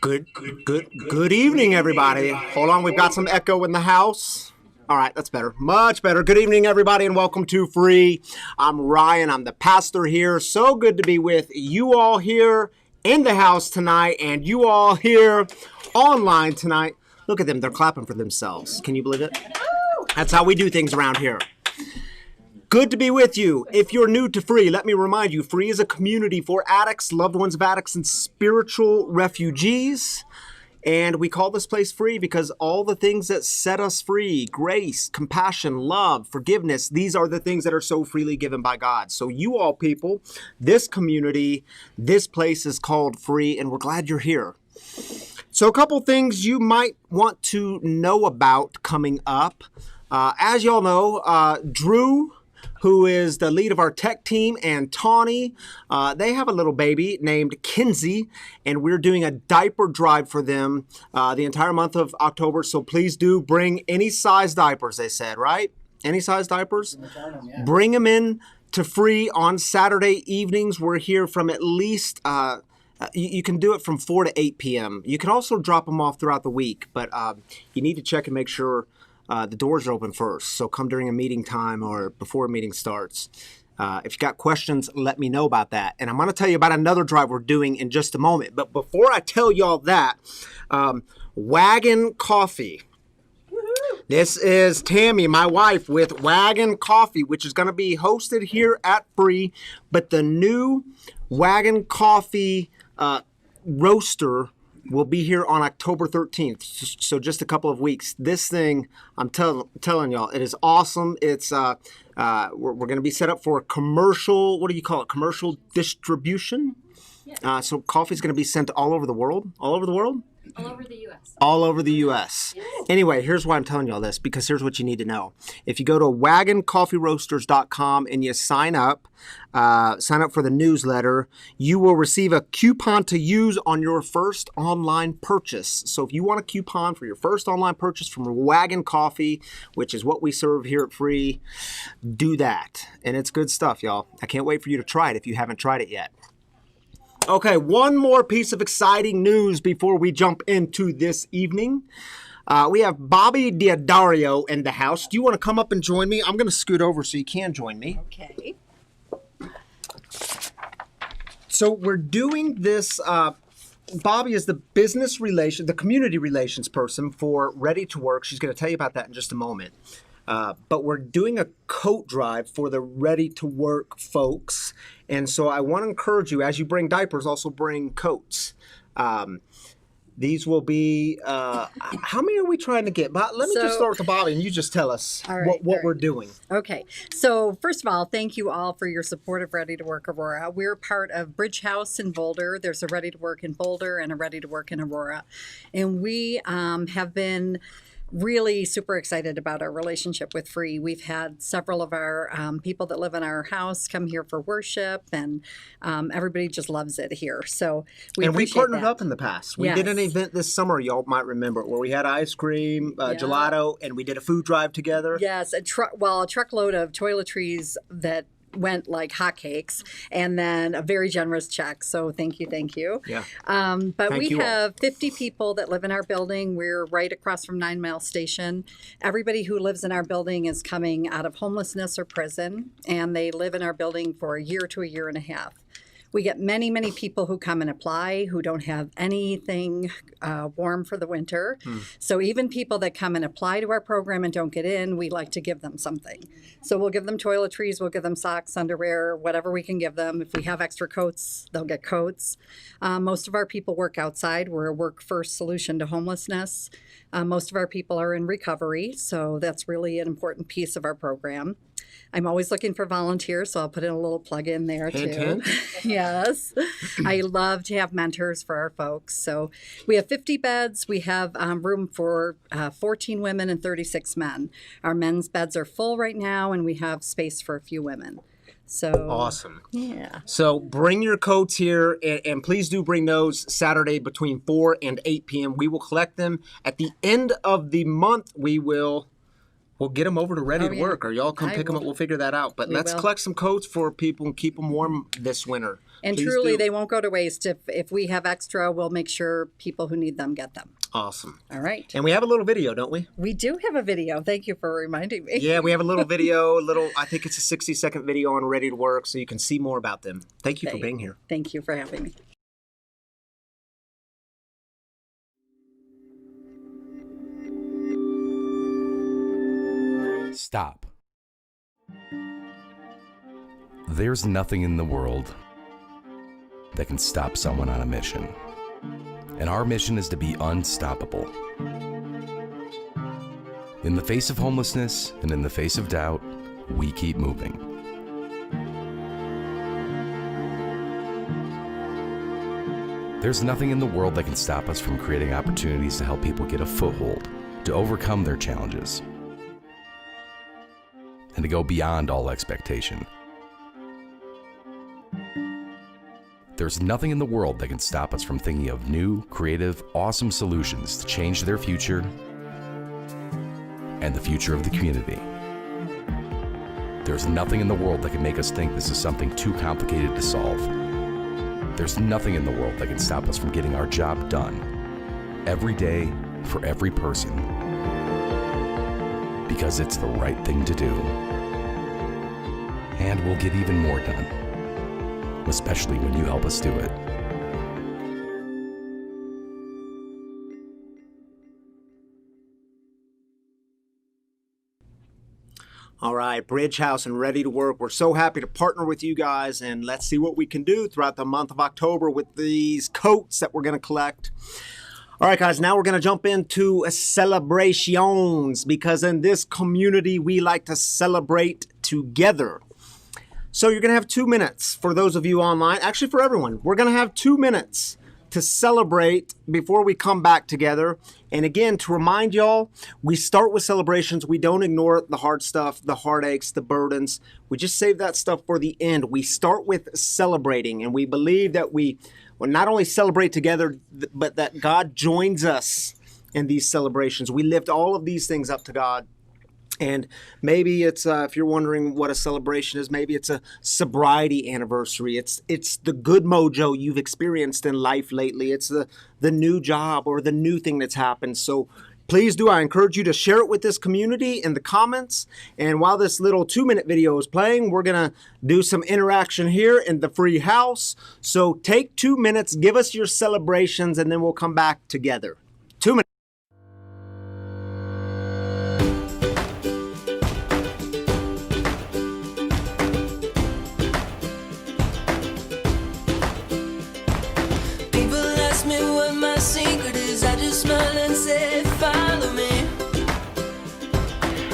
Good evening, everybody. Hold on, we've got some echo in the house. All right, that's better. Much better. Good evening, everybody, and welcome to Free. I'm Ryan. I'm the pastor here. So good to be with you all here in the house tonight and you all here online tonight. Look at them. They're clapping for themselves. Can you believe it? That's how we do things around here. Good to be with you. If you're new to Free, let me remind you, Free is a community for addicts, loved ones of addicts, and spiritual refugees. And we call this place Free because all the things that set us free, grace, compassion, love, forgiveness, these are the things that are so freely given by God. So you all people, this community, this place is called Free, and we're glad you're here. So a couple things you might want to know about coming up. As y'all know, Drew, who is the lead of our tech team, and Tawny, they have a little baby named Kinsey, and we're doing a diaper drive for them the entire month of October. So please do bring any size diapers, they said, right? Any size diapers? Yeah. Bring them in to Free on Saturday evenings. We're here from at least, you can do it from 4 to 8 p.m. You can also drop them off throughout the week, but you need to check and make sure the doors are open first, so come during a meeting time or before a meeting starts. If you got questions, let me know about that. And I'm going to tell you about another drive we're doing in just a moment. But before I tell y'all that, Wagon Coffee. This is Tammy, my wife, with Wagon Coffee, which is going to be hosted here at Free. But the new Wagon Coffee roaster will be here on October 13th, so just a couple of weeks. This thing, I'm telling y'all, it is awesome. It's we're going to be set up for commercial, what do you call it, commercial distribution? Yeah. So coffee's going to be sent all over the world? All over the world? All over the U.S. All over the U.S. Anyway, here's why I'm telling you all this, because here's what you need to know. If you go to wagoncoffeeroasters.com and you sign up for the newsletter, you will receive a coupon to use on your first online purchase. So if you want a coupon for your first online purchase from Wagon Coffee, which is what we serve here at Free, do that. And it's good stuff, y'all. I can't wait for you to try it if you haven't tried it yet. Okay, one more piece of exciting news before we jump into this evening. We have Bobby Diodario in the house. Do you want to come up and join me? I'm going to scoot over so you can join me. Okay. So we're doing this. Bobby is the the community relations person for Ready to Work. She's going to tell you about that in just a moment. But we're doing a coat drive for the Ready to Work folks. And so I want to encourage you, as you bring diapers, also bring coats. These will be, how many are we trying to get? Let me just start with Bobby and you just tell us what we're doing. Okay. So first of all, thank you all for your support of Ready to Work Aurora. We're part of Bridge House in Boulder. There's a Ready to Work in Boulder and a Ready to Work in Aurora. And we have been really super excited about our relationship with Free. We've had several of our people that live in our house come here for worship, and everybody just loves it here. So we partnered up in the past. We did an event this summer, y'all might remember, where we had ice cream, gelato, and we did a food drive together. Yes, a truckload of toiletries that went like hotcakes, and then a very generous check. So thank you. Yeah. But we have 50 people that live in our building. We're right across from 9 Mile Station. Everybody who lives in our building is coming out of homelessness or prison, and they live in our building for a year to a year and a half. We get many, many people who come and apply who don't have anything warm for the winter. So even people that come and apply to our program and don't get in, we like to give them something. So we'll give them toiletries, we'll give them socks, underwear, whatever we can give them. If we have extra coats, they'll get coats. Most of our people work outside. We're a work-first solution to homelessness. Most of our people are in recovery, so that's really an important piece of our program. I'm always looking for volunteers, so I'll put in a little plug in there too. Yes. I love to have mentors for our folks. So we have 50 beds. We have room for 14 women and 36 men. Our men's beds are full right now, and we have space for a few women. So awesome. Yeah. So bring your coats here, and please do bring those Saturday between 4 and 8 p.m. We will collect them at the end of the month. We'll get them over to Ready to Work, or y'all come pick them up. We'll figure that out. But let's collect some coats for people and keep them warm this winter. And Please truly, do. they won't go to waste. If we have extra, we'll make sure people who need them get them. Awesome. All right. And we have a little video, don't we? We do have a video. Thank you for reminding me. Yeah, we have a little video, I think it's a 60-second video on Ready to Work, so you can see more about them. Thank you for being here. Thank you for having me. Stop. There's nothing in the world that can stop someone on a mission. And our mission is to be unstoppable. In the face of homelessness and in the face of doubt, we keep moving. There's nothing in the world that can stop us from creating opportunities to help people get a foothold, to overcome their challenges, and to go beyond all expectation. There's nothing in the world that can stop us from thinking of new, creative, awesome solutions to change their future and the future of the community. There's nothing in the world that can make us think this is something too complicated to solve. There's nothing in the world that can stop us from getting our job done every day for every person, because it's the right thing to do. And we'll get even more done, especially when you help us do it. All right, Bridge House and Ready to Work. We're so happy to partner with you guys, and let's see what we can do throughout the month of October with these coats that we're going to collect. All right, guys, now we're going to jump into celebrations, because in this community, we like to celebrate together. So you're going to have 2 minutes for those of you online. Actually, for everyone, we're going to have 2 minutes to celebrate before we come back together. And again, to remind y'all, we start with celebrations. We don't ignore the hard stuff, the heartaches, the burdens. We just save that stuff for the end. We start with celebrating, and we believe that we will not only celebrate together, but that God joins us in these celebrations. We lift all of these things up to God. And maybe it's, if you're wondering what a celebration is, maybe it's a sobriety anniversary. It's the good mojo you've experienced in life lately. It's the new job or the new thing that's happened. So please do. I encourage you to share it with this community in the comments. And while this little 2-minute video is playing, we're going to do some interaction here in the free house. So take 2 minutes, give us your celebrations, and then we'll come back together. 2 minutes. Secret is I just smile and say follow me.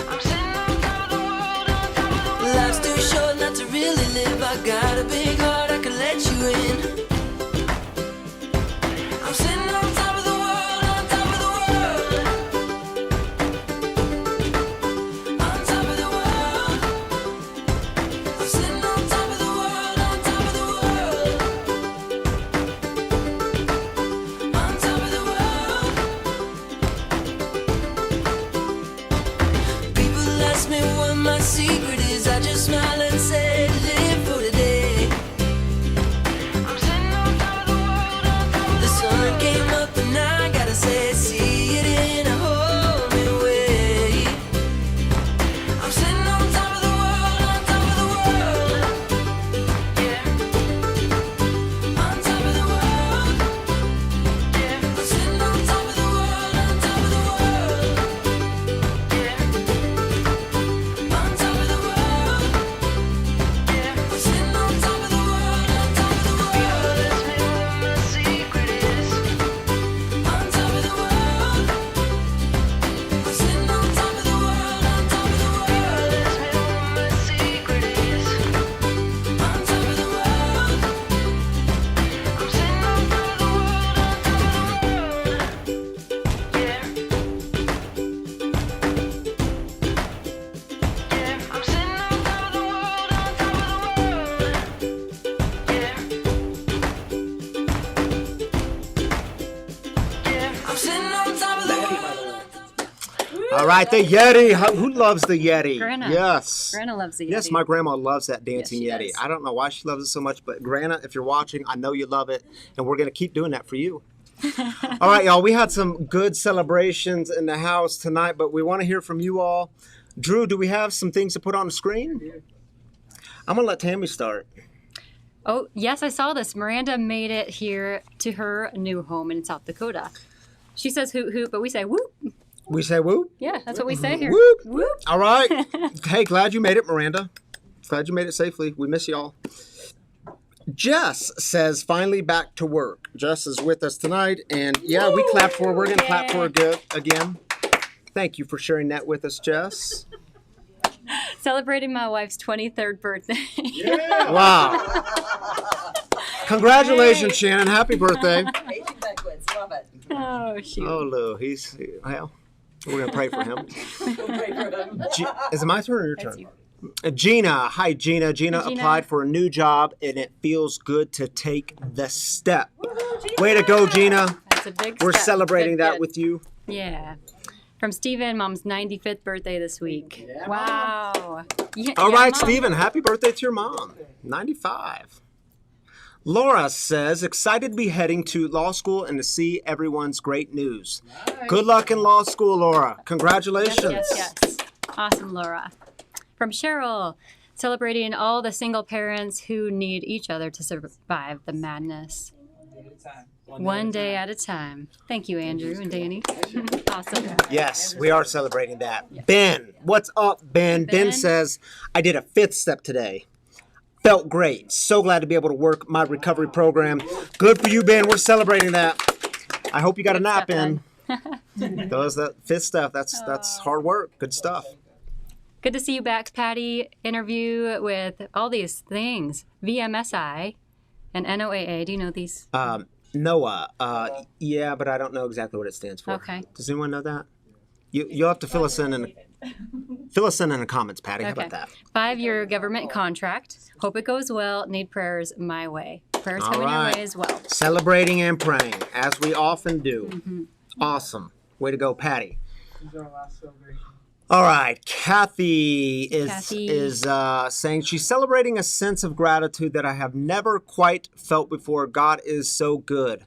I'm sitting on top of the world, on top of the world. Life's too short not to really live. I got a big heart, I can let you in. I'm sitting on top of the world, on top of the world. On top of the world. I'm sitting on top of the world, on top of the world. Ask me what my secret is, I just smile and say, live for today. I'm sitting on top of the world, on top of the sun came up and I gotta say, see it in a whole new way. I'm sitting on top of the world, on top of the world. Yeah. On top of the world. Yeah. I'm sitting on top of the world, on top of the world. Yeah. On top of the world. All right, the Yeti. Who loves the Yeti? Grandma. Yes. Grandma loves the Yeti. Yes, my grandma loves that dancing Yes, she Yeti. does. I don't know why she loves it so much, but Grandma, if you're watching, I know you love it, and we're going to keep doing that for you. All right, y'all, we had some good celebrations in the house tonight, but we want to hear from you all. Drew, do we have some things to put on the screen? I'm going to let Tammy start. Oh, yes, I saw this. Miranda made it here to her new home in South Dakota. She says hoot hoot, but we say whoop. We say whoop. Yeah, that's what we say here. Whoop. Whoop. All right. Hey, glad you made it, Miranda. Glad you made it safely. We miss y'all. Jess says, finally back to work. Jess is with us tonight, and yeah, we clapped for her. We're going to clap for her good again. Thank you for sharing that with us, Jess. Celebrating my wife's 23rd birthday. Wow. Congratulations, Shannon. Happy birthday. Aging backwards, love it. Oh, shoot. Oh, Lou, well, we're going to pray for him. We'll pray for him. Is it my turn or your That's turn? you. Gina. Hi, Gina. Gina Hi, Gina. applied for a new job, and it feels good to take the step. Way to go, Gina. That's a big We're step. celebrating Good, that good. with you. Yeah. From Steven, Mom's 95th birthday this week. Wow. Yeah, All yeah, right, Mom. Stephen, happy birthday to your mom. 95. Laura says, excited to be heading to law school and to see everyone's great news. Good luck in law school, Laura. Congratulations. Yes. Awesome, Laura. From Cheryl, celebrating all the single parents who need each other to survive the madness. One day at a time. Thank you, Andrew and Danny. Awesome. Yes, we are celebrating that. Ben, what's up, Ben? Ben Ben? says, I did a 5th step today. Felt great. So glad to be able to work my recovery program. Good for you, Ben. We're celebrating that. I hope you got a Good nap stuff, in. Those that 5th step, that's hard work. Good stuff. Good to see you back, Patty. Interview with all these things. VMSI and NOAA. Do you know these? NOAA. Yeah, but I don't know exactly what it stands for. Okay. Does anyone know that? You'll have to fill us in the comments, Patty. How about that? 5-year government contract. Hope it goes well. Need prayers my way. Prayers All coming right. your way as well. Celebrating and praying, as we often do. Mm-hmm. Awesome. Way to go, Patty. All right, Kathy is saying she's celebrating a sense of gratitude that I have never quite felt before. God is so good.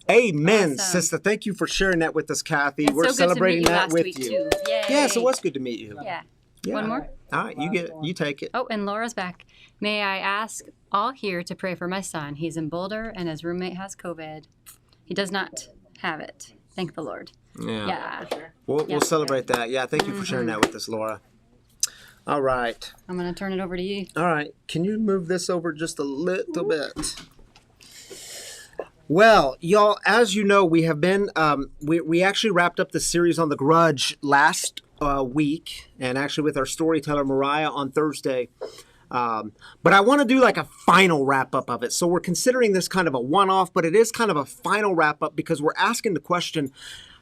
Amen, Awesome. sister. Thank you for sharing that with us, Kathy. It's We're so good to celebrating meet you that last with week, you. too. Yay. Yes, it was good to meet you. Yeah. Yeah. One more? All right, you take it. Oh, and Laura's back. May I ask all here to pray for my son? He's in Boulder and his roommate has COVID. He does not have it. Thank the Lord. Yeah. We'll celebrate that. Yeah, thank you for sharing that with us, Laura. All right. I'm going to turn it over to you. All right. Can you move this over just a little bit? Well, y'all, as you know, we have been, we actually wrapped up the series on The Grudge last week, and actually with our storyteller, Mariah, on Thursday. But I want to do like a final wrap up of it. So we're considering this kind of a one-off, but it is kind of a final wrap up because we're asking the question,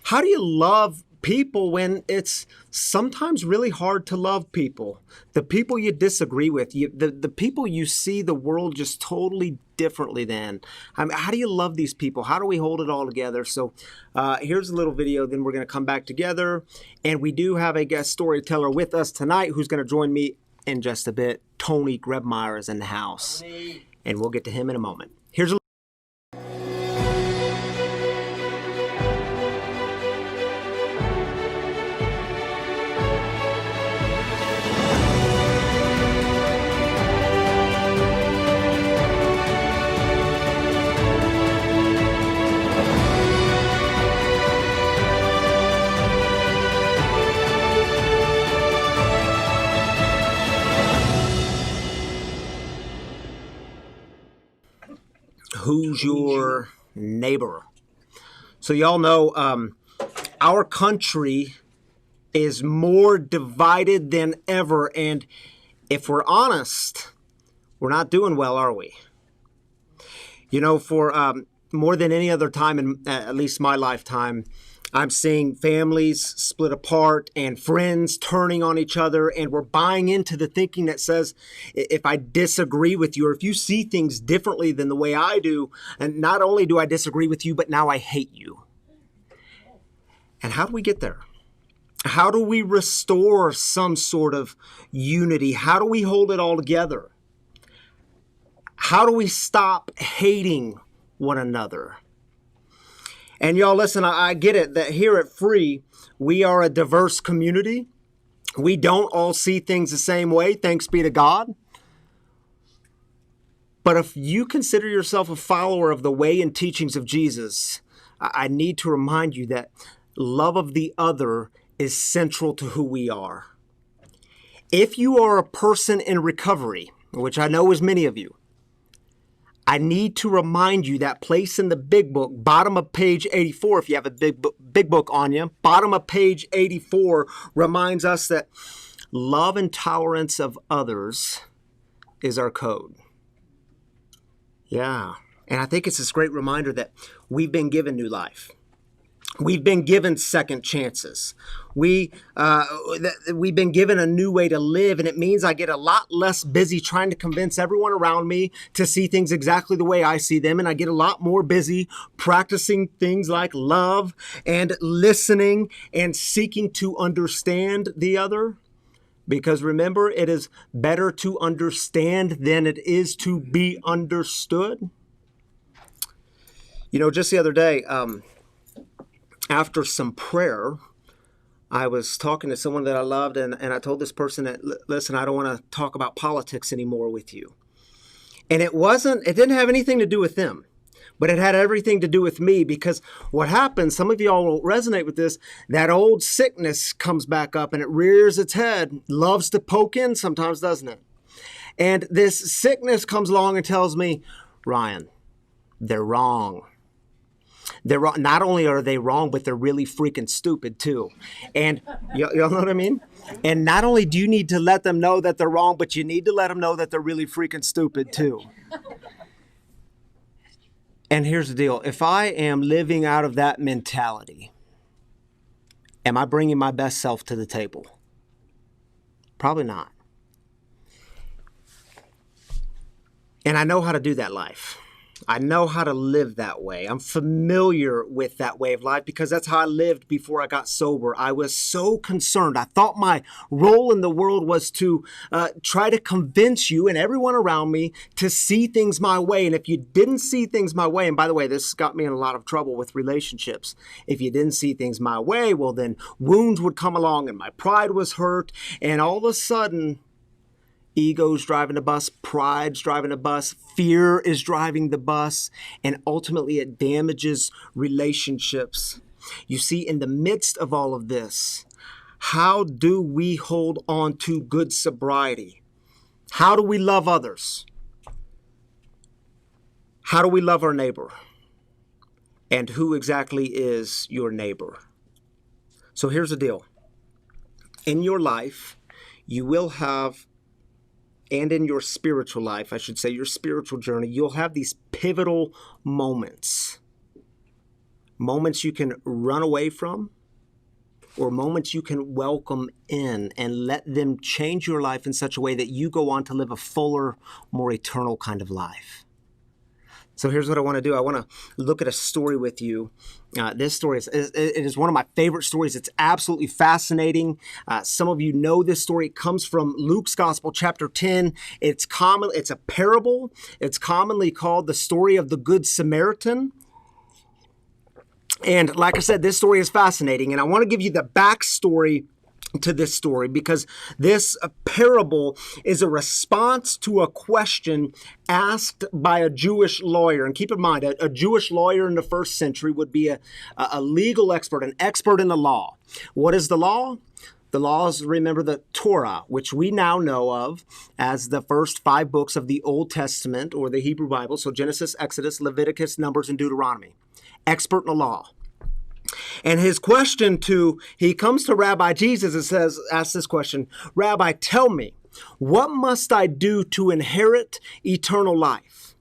how do you love people when it's sometimes really hard to love people? The people you disagree with, the people you see the world just totally differently than. I mean, how do you love these people? How do we hold it all together? So here's a little video, then we're going to come back together. And we do have a guest storyteller with us tonight who's going to join me in just a bit. Tony Grebmeyer is in the house. And we'll get to him in a moment. Here's a Who's Your Neighbor? So y'all know our country is more divided than ever, and if we're honest, we're not doing well, are we? You know, for more than any other time in at least my lifetime, I'm seeing families split apart and friends turning on each other, and we're buying into the thinking that says, if I disagree with you, or if you see things differently than the way I do, and not only do I disagree with you, but now I hate you. And how do we get there? How do we restore some sort of unity? How do we hold it all together? How do we stop hating one another? And y'all, listen, I get it that here at Free, we are a diverse community. We don't all see things the same way, thanks be to God. But if you consider yourself a follower of the way and teachings of Jesus, I need to remind you that love of the other is central to who we are. If you are a person in recovery, which I know is many of you, I need to remind you that place in the big book, bottom of page 84, if you have a big book on you, bottom of page 84 reminds us that love and tolerance of others is our code. Yeah. And I think it's this great reminder that we've been given new life. We've been given second chances. We've been given a new way to live, and it means I get a lot less busy trying to convince everyone around me to see things exactly the way I see them, and I get a lot more busy practicing things like love and listening and seeking to understand the other. Because remember, it is better to understand than it is to be understood. You know, just the other day, after some prayer, I was talking to someone that I loved, and I told this person that, listen, I don't want to talk about politics anymore with you. And it didn't have anything to do with them, but it had everything to do with me, because what happens, some of y'all will resonate with this, that old sickness comes back up and it rears its head, loves to poke in sometimes, doesn't it? And this sickness comes along and tells me, Ryan, they're wrong. They're wrong. Not only are they wrong, but they're really freaking stupid too. And y'all know what I mean? And not only do you need to let them know that they're wrong, but you need to let them know that they're really freaking stupid too. And here's the deal. If I am living out of that mentality, am I bringing my best self to the table? Probably not. And I know how to do that life. I know how to live that way. I'm familiar with that way of life because that's how I lived before I got sober. I was so concerned. I thought my role in the world was to try to convince you and everyone around me to see things my way. And if you didn't see things my way, and by the way, this got me in a lot of trouble with relationships. If you didn't see things my way, well, then wounds would come along and my pride was hurt. And all of a sudden, ego's driving the bus, pride's driving the bus, fear is driving the bus, and ultimately it damages relationships. You see, in the midst of all of this, how do we hold on to good sobriety? How do we love others? How do we love our neighbor? And who exactly is your neighbor? So here's the deal. In your life, you will have, and in your spiritual life, I should say, your spiritual journey, you'll have these pivotal moments. Moments you can run away from, or moments you can welcome in and let them change your life in such a way that you go on to live a fuller, more eternal kind of life. So here's what I want to do. I want to look at a story with you. This story is one of my favorite stories. It's absolutely fascinating. Some of you know this story. It comes from Luke's Gospel, chapter 10. It's a parable. It's commonly called the story of the Good Samaritan. And like I said, this story is fascinating. And I want to give you the backstory to this story because this parable is a response to a question asked by a Jewish lawyer. And keep in mind, a Jewish lawyer in the first century would be a legal expert, an expert in the law. What is the law? The law is, remember, the Torah, which we now know of as the first 5 books of the Old Testament or the Hebrew Bible. So Genesis, Exodus, Leviticus, Numbers, and Deuteronomy. Expert in the law. And his question he comes to Rabbi Jesus and asks this question, Rabbi, tell me, what must I do to inherit eternal life?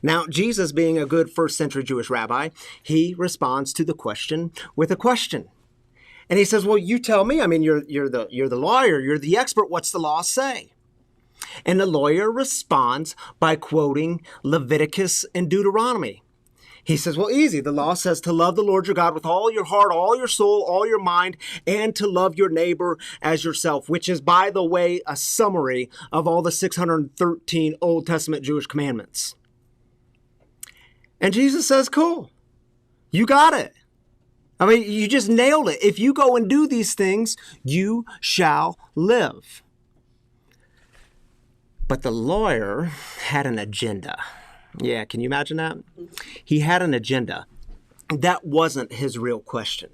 Now, Jesus, being a good first century Jewish rabbi, he responds to the question with a question. And he says, well, you tell me. I mean, you're the lawyer, you're the expert. What's the law say? And the lawyer responds by quoting Leviticus and Deuteronomy. He says, well, easy. The law says to love the Lord your God with all your heart, all your soul, all your mind, and to love your neighbor as yourself, which is, by the way, a summary of all the 613 Old Testament Jewish commandments. And Jesus says, cool, you got it. I mean, you just nailed it. If you go and do these things, you shall live. But the lawyer had an agenda. Yeah, can you imagine that? He had an agenda. That wasn't his real question.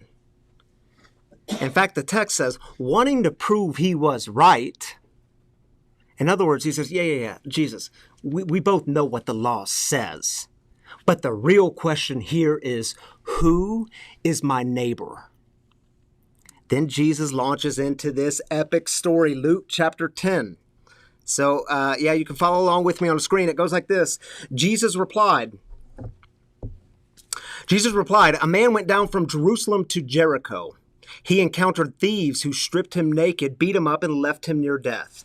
In fact, the text says, wanting to prove he was right. In other words, he says, yeah, Jesus, we both know what the law says. But the real question here is, who is my neighbor? Then Jesus launches into this epic story, Luke chapter 10. So, you can follow along with me on the screen. It goes like this. Jesus replied, a man went down from Jerusalem to Jericho. He encountered thieves who stripped him naked, beat him up, and left him near death.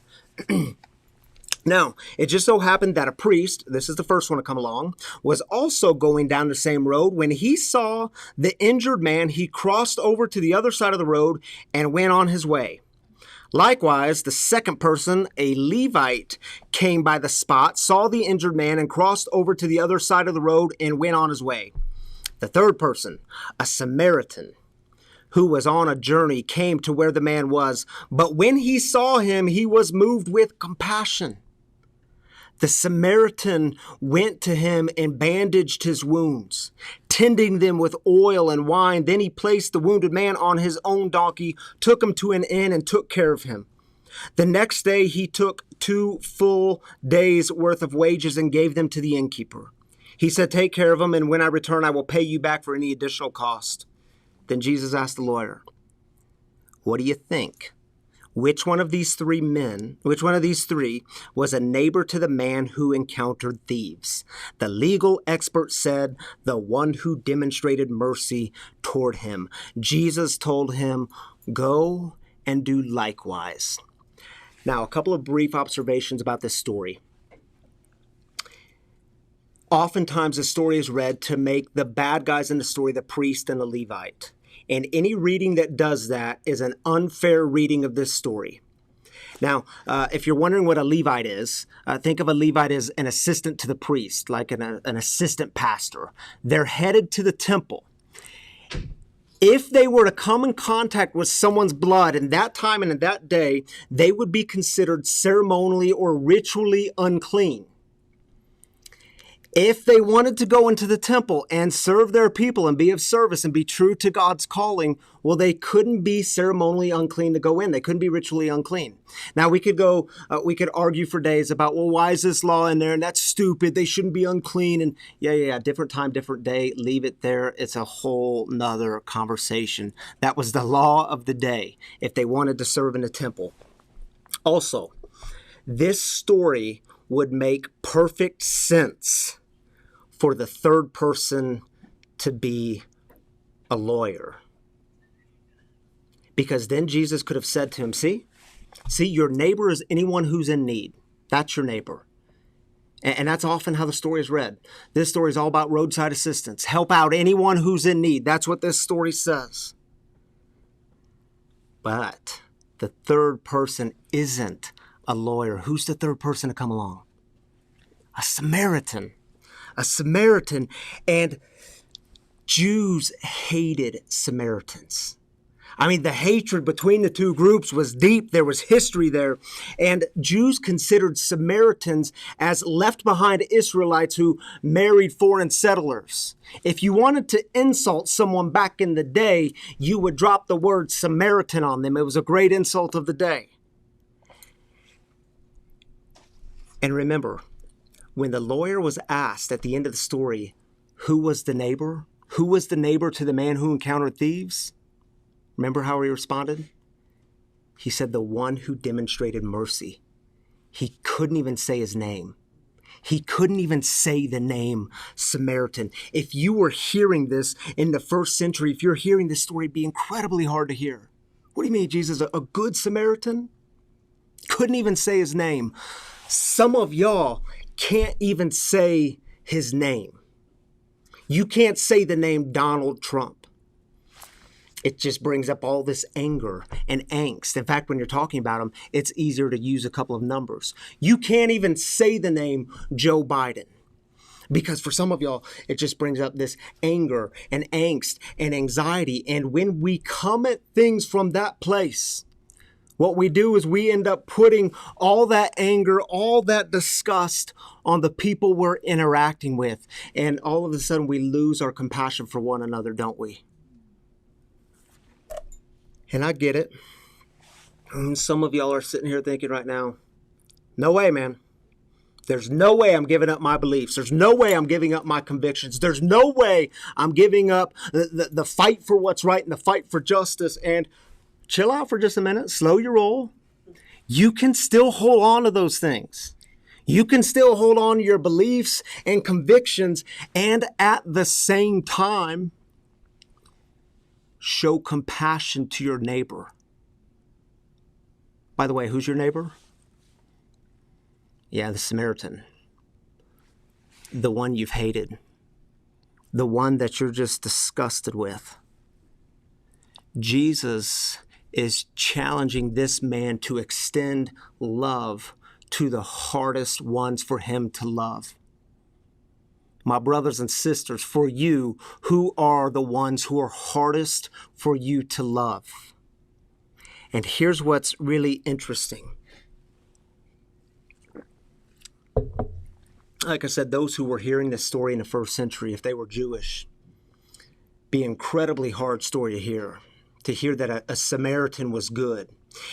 Now, it just so happened that a priest, this is the first one to come along, was also going down the same road. When he saw the injured man, he crossed over to the other side of the road and went on his way. Likewise, the second person, a Levite, came by the spot, saw the injured man, and crossed over to the other side of the road and went on his way. The third person, a Samaritan, who was on a journey, came to where the man was. But when he saw him, he was moved with compassion. The Samaritan went to him and bandaged his wounds, tending them with oil and wine. Then he placed the wounded man on his own donkey, took him to an inn, and took care of him. The next day he took 2 full days' worth of wages and gave them to the innkeeper. He said, take care of him, and when I return, I will pay you back for any additional cost. Then Jesus asked the lawyer, what do you think? Which one of these three was a neighbor to the man who encountered thieves? The legal expert said, the one who demonstrated mercy toward him. Jesus told him, go and do likewise. Now, a couple of brief observations about this story. Oftentimes, the story is read to make the bad guys in the story the priest and the Levite. And any reading that does that is an unfair reading of this story. Now, if you're wondering what a Levite is, think of a Levite as an assistant to the priest, like an assistant pastor. They're headed to the temple. If they were to come in contact with someone's blood in that time and in that day, they would be considered ceremonially or ritually unclean. If they wanted to go into the temple and serve their people and be of service and be true to God's calling, well, they couldn't be ceremonially unclean to go in. They couldn't be ritually unclean. Now, we could argue for days about, well, why is this law in there? And that's stupid. They shouldn't be unclean. And yeah, different time, different day. Leave it there. It's a whole nother conversation. That was the law of the day if they wanted to serve in the temple. Also, this story would make perfect sense for the third person to be a lawyer. Because then Jesus could have said to him, see, your neighbor is anyone who's in need. That's your neighbor. And that's often how the story is read. This story is all about roadside assistance. Help out anyone who's in need. That's what this story says. But the third person isn't a lawyer. Who's the third person to come along? A Samaritan. A Samaritan, and Jews hated Samaritans. I mean, the hatred between the two groups was deep. There was history there. And Jews considered Samaritans as left behind Israelites who married foreign settlers. If you wanted to insult someone back in the day, you would drop the word Samaritan on them. It was a great insult of the day. And remember, when the lawyer was asked at the end of the story, who was the neighbor? Who was the neighbor to the man who encountered thieves? Remember how he responded? He said, the one who demonstrated mercy. He couldn't even say his name. He couldn't even say the name Samaritan. If you were hearing this in the first century, if you're hearing this story, it'd be incredibly hard to hear. What do you mean, Jesus, a good Samaritan? Couldn't even say his name. Some of y'all can't even say his name. You can't say the name Donald Trump. It just brings up all this anger and angst. In fact, when you're talking about them, it's easier to use a couple of numbers. You can't even say the name Joe Biden. Because for some of y'all, it just brings up this anger and angst and anxiety. And when we come at things from that place, what we do is we end up putting all that anger, all that disgust on the people we're interacting with. And all of a sudden, we lose our compassion for one another, don't we? And I get it. Some of y'all are sitting here thinking right now, no way, man. There's no way I'm giving up my beliefs. There's no way I'm giving up my convictions. There's no way I'm giving up the fight for what's right and the fight for justice. And chill out for just a minute. Slow your roll. You can still hold on to those things. You can still hold on to your beliefs and convictions, and at the same time, show compassion to your neighbor. By the way, who's your neighbor? Yeah, the Samaritan. The one you've hated. The one that you're just disgusted with. Jesus is challenging this man to extend love to the hardest ones for him to love. My brothers and sisters, for you, who are the ones who are hardest for you to love? And here's what's really interesting. Like I said, those who were hearing this story in the first century, if they were Jewish, be an incredibly hard story to hear that a Samaritan was good.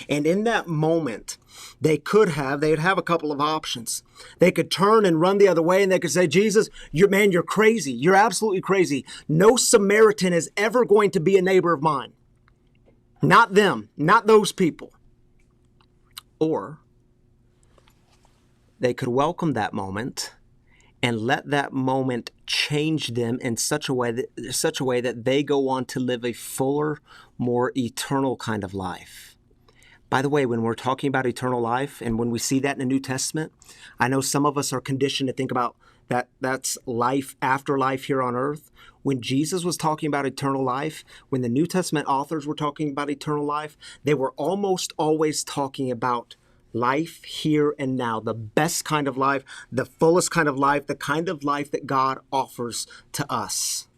And in that moment, they'd have a couple of options. They could turn and run the other way, and they could say, Jesus, you're crazy. You're absolutely crazy. No Samaritan is ever going to be a neighbor of mine. Not them, not those people. Or they could welcome that moment and let that moment change them in such a way that they go on to live a fuller, more eternal kind of life. By the way, when we're talking about eternal life and when we see that in the New Testament, I know some of us are conditioned to think about that's life after life here on earth. When Jesus was talking about eternal life, when the New Testament authors were talking about eternal life, they were almost always talking about life here and now, the best kind of life, the fullest kind of life, the kind of life that God offers to us.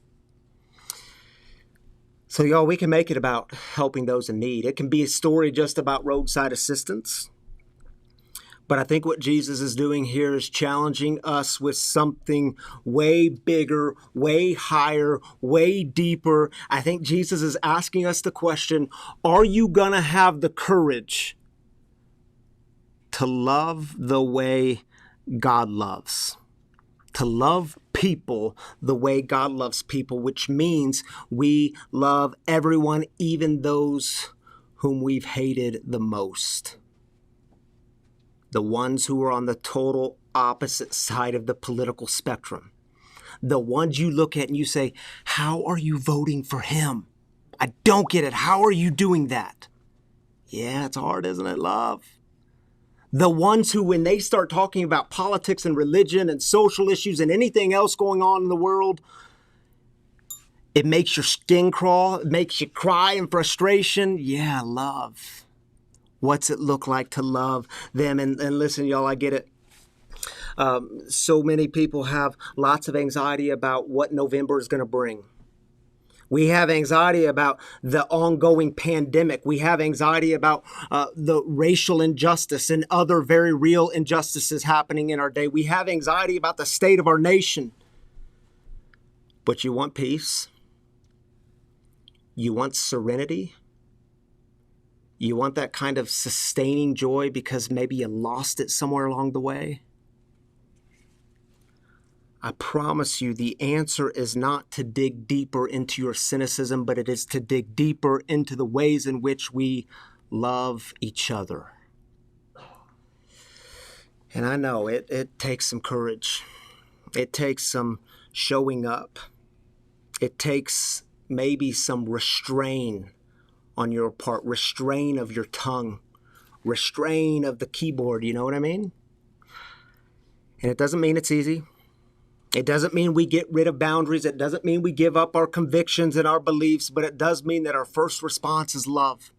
So y'all, we can make it about helping those in need. It can be a story just about roadside assistance. But I think what Jesus is doing here is challenging us with something way bigger, way higher, way deeper. I think Jesus is asking us the question, are you going to have the courage to love the way God loves? To love people the way God loves people, which means we love everyone, even those whom we've hated the most. The ones who are on the total opposite side of the political spectrum. The ones you look at and you say, how are you voting for him? I don't get it. How are you doing that? Yeah, it's hard, isn't it, love? The ones who, when they start talking about politics and religion and social issues and anything else going on in the world, it makes your skin crawl, it makes you cry in frustration. Yeah, love. What's it look like to love them? And listen, y'all, I get it. So many people have lots of anxiety about what November is going to bring. We have anxiety about the ongoing pandemic. We have anxiety about the racial injustice and other very real injustices happening in our day. We have anxiety about the state of our nation. But you want peace. You want serenity. You want that kind of sustaining joy because maybe you lost it somewhere along the way. I promise you the answer is not to dig deeper into your cynicism, but it is to dig deeper into the ways in which we love each other. And I know it takes some courage. It takes some showing up. It takes maybe some restraint on your part, restraint of your tongue, restraint of the keyboard, you know what I mean? And it doesn't mean it's easy. It doesn't mean we get rid of boundaries. It doesn't mean we give up our convictions and our beliefs, but it does mean that our first response is love.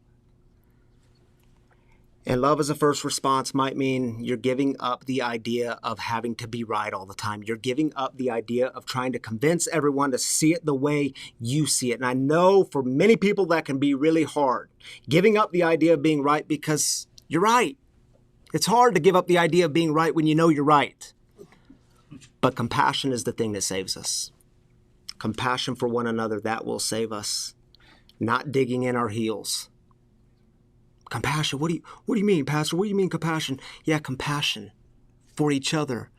And love as a first response might mean you're giving up the idea of having to be right all the time. You're giving up the idea of trying to convince everyone to see it the way you see it. And I know for many people that can be really hard, giving up the idea of being right because you're right. It's hard to give up the idea of being right when you know you're right. But compassion is the thing that saves us. Compassion for one another, that will save us. Not digging in our heels. Compassion, what do you mean, Pastor? What do you mean compassion? Yeah, compassion for each other.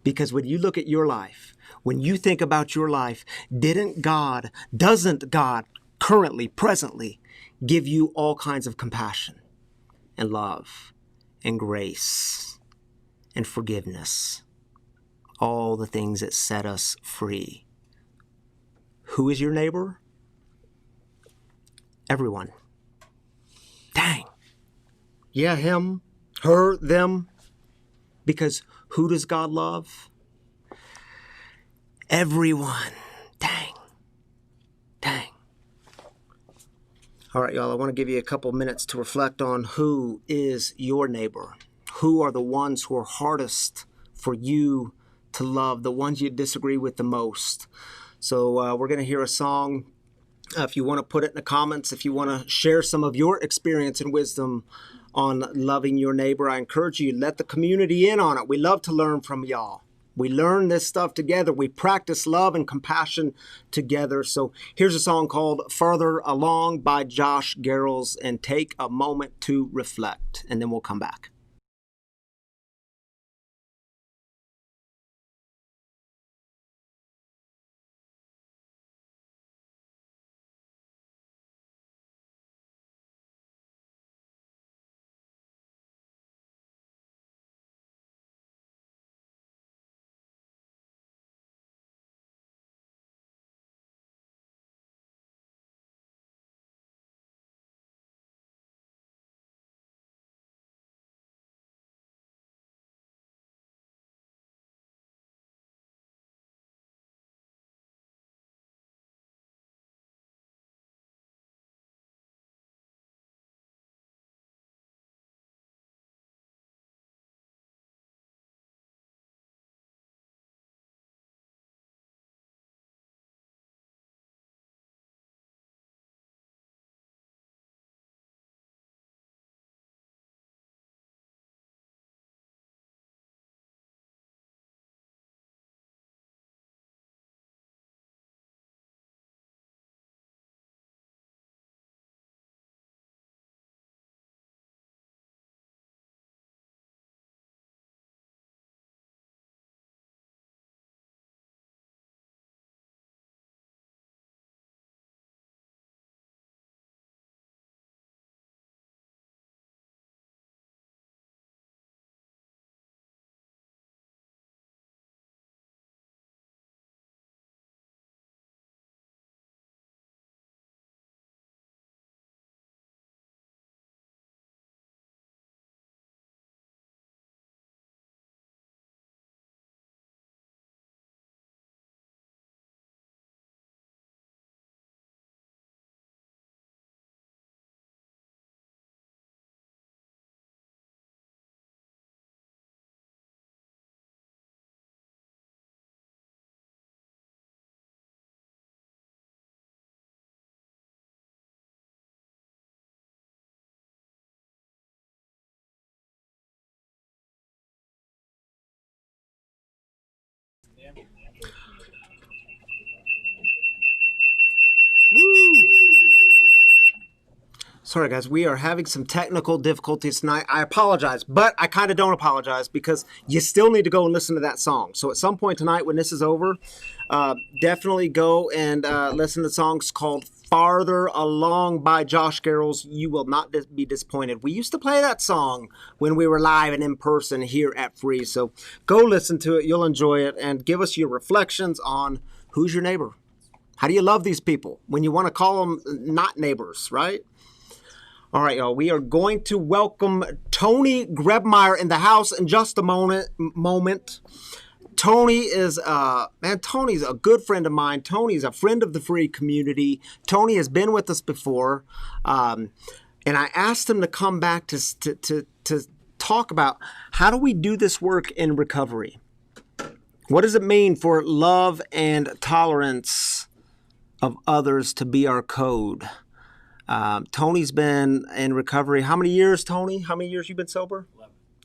Because when you look at your life, when you think about your life, doesn't God currently, presently, give you all kinds of compassion and love and grace and forgiveness? All the things that set us free. Who is your neighbor? Everyone. Dang. Yeah, him, her, them. Because who does God love? Everyone. Dang. All right, y'all, I want to give you a couple minutes to reflect on who is your neighbor. Who are the ones who are hardest for you to love, the ones you disagree with the most. So we're going to hear a song. If you want to put it in the comments, if you want to share some of your experience and wisdom on loving your neighbor, I encourage you, let the community in on it. We love to learn from y'all. We learn this stuff together. We practice love and compassion together. So here's a song called Further Along by Josh Garrels, and take a moment to reflect, and then we'll come back. Sorry, guys, we are having some technical difficulties tonight. I apologize, but I kind of don't apologize because you still need to go and listen to that song. So at some point tonight when this is over, definitely go and listen to the songs called Farther Along by Josh Garrels. You will not be disappointed. We used to play that song when we were live and in person here at Free. So go listen to it. You'll enjoy it. And give us your reflections on who's your neighbor. How do you love these people when you want to call them not neighbors, right? All right, y'all, we are going to welcome Tony Grebmeyer in the house in just a moment. Tony is, Tony's a good friend of mine. Tony's a friend of the free community. Tony has been with us before. And I asked him to come back to talk about how do we do this work in recovery? What does it mean for love and tolerance of others to be our code? Tony's been in recovery. How many years, Tony? How many years you been sober?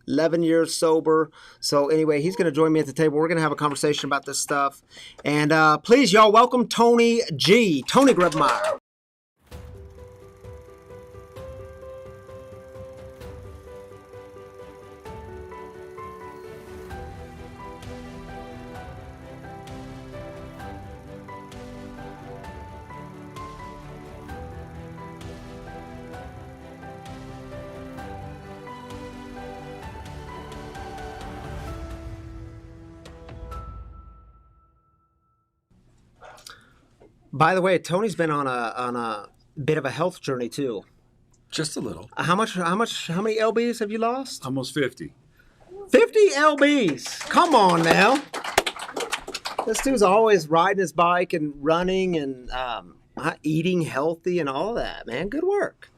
11 years sober. So anyway, he's going to join me at the table. We're going to have a conversation about this stuff. And please, y'all, welcome Tony G. Tony Grebmeyer. By the way, Tony's been on a bit of a health journey too. Just a little. How many lbs have you lost? Almost 50. 50 lbs. Come on now. This dude's always riding his bike and running and eating healthy and all that, man. Good work.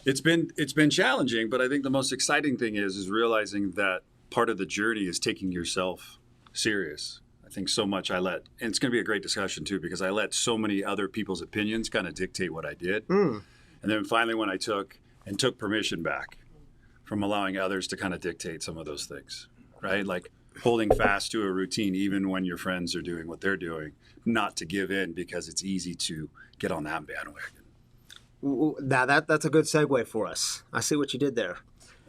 It's been challenging, but I think the most exciting thing is realizing that part of the journey is taking yourself serious. I think so much and it's going to be a great discussion too, because I let so many other people's opinions kind of dictate what I did. And then finally when I took permission back from allowing others to kind of dictate some of those things, right? Like holding fast to a routine, even when your friends are doing what they're doing, not to give in because it's easy to get on that bandwagon. Now that's a good segue for us. I see what you did there.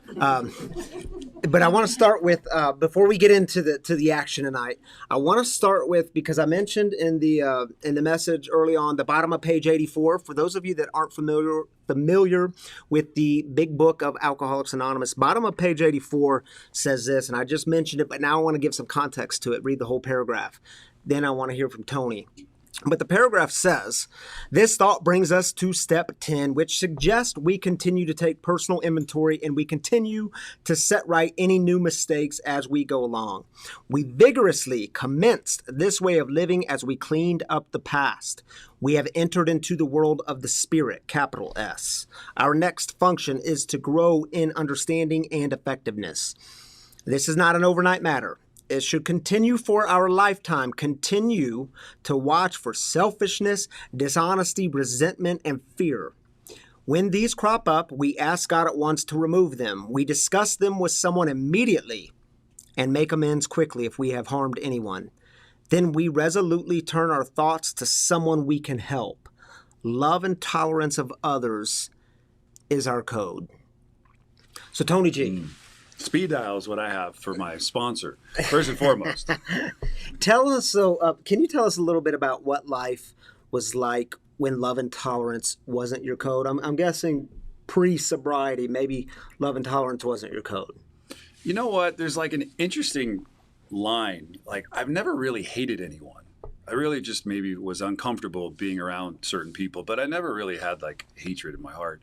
But I want to start with before we get into the action tonight. I want to start with, because I mentioned in the message early on, the bottom of page 84. For those of you that aren't familiar with the big book of Alcoholics Anonymous, bottom of page 84 says this, and I just mentioned it, but now I want to give some context to it. Read the whole paragraph. Then I want to hear from Tony. But the paragraph says, this thought brings us to step 10, which suggests we continue to take personal inventory and we continue to set right any new mistakes as we go along. We vigorously commenced this way of living as we cleaned up the past. We have entered into the world of the Spirit, capital S. Our next function is to grow in understanding and effectiveness. This is not an overnight matter. It should continue for our lifetime. Continue to watch for selfishness, dishonesty, resentment, and fear. When these crop up, we ask God at once to remove them. We discuss them with someone immediately and make amends quickly if we have harmed anyone. Then we resolutely turn our thoughts to someone we can help. Love and tolerance of others is our code. So Tony G. Speed dial is what I have for my sponsor, first and foremost. Can you tell us a little bit about what life was like when love and tolerance wasn't your code? I'm guessing pre-sobriety, maybe love and tolerance wasn't your code. You know what? There's like an interesting line. Like, I've never really hated anyone. I really just maybe was uncomfortable being around certain people, but I never really had like hatred in my heart.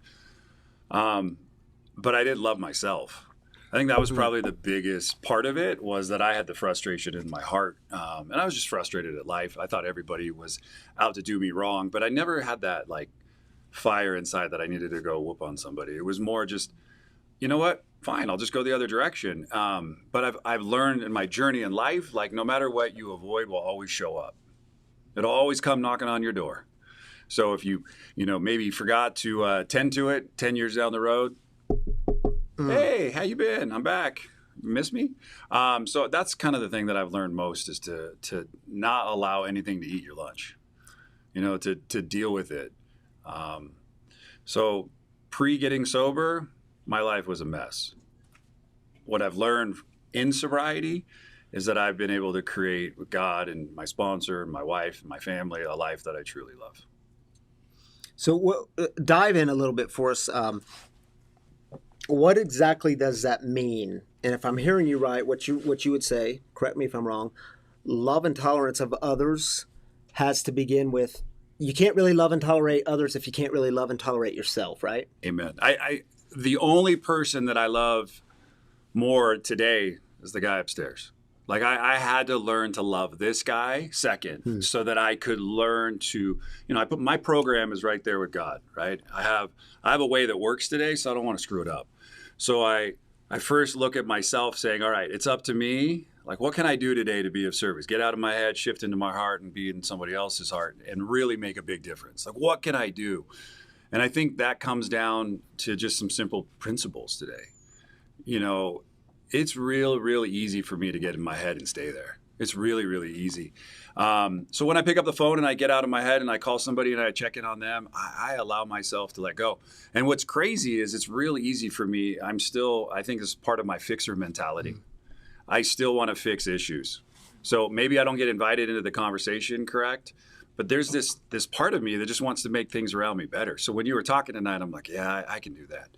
But I did love myself. I think that was probably the biggest part of it, was that I had the frustration in my heart. And I was just frustrated at life. I thought everybody was out to do me wrong, but I never had that like fire inside that I needed to go whoop on somebody. It was more just, you know what? Fine, I'll just go the other direction. But I've learned in my journey in life, like no matter what you avoid will always show up. It'll always come knocking on your door. So if you maybe forgot to tend to it 10 years down the road, hey, how you been? I'm back. You miss me? So that's kind of the thing that I've learned most, is to not allow anything to eat your lunch, to deal with it. So pre-getting sober, my life was a mess. What I've learned in sobriety is that I've been able to create with God and my sponsor, my wife, and my family, a life that I truly love. So dive in a little bit for us. What exactly does that mean? And if I'm hearing you right, what you would say, correct me if I'm wrong, love and tolerance of others has to begin with, you can't really love and tolerate others if you can't really love and tolerate yourself, right? Amen. The only person that I love more today is the guy upstairs. Like I had to learn to love this guy second so that I could learn to, I put my program is right there with God, right? I have a way that works today, so I don't want to screw it up. So I first look at myself saying, all right, it's up to me. Like, what can I do today to be of service? Get out of my head, shift into my heart, and be in somebody else's heart and really make a big difference. Like, what can I do? And I think that comes down to just some simple principles today. It's really easy for me to get in my head and stay there. It's really, really easy. So when I pick up the phone and I get out of my head and I call somebody and I check in on them, I allow myself to let go. And what's crazy is it's really easy for me. I think it's part of my fixer mentality. I still want to fix issues. So maybe I don't get invited into the conversation, correct? But there's this part of me that just wants to make things around me better. So when you were talking tonight, I'm like, yeah, I can do that.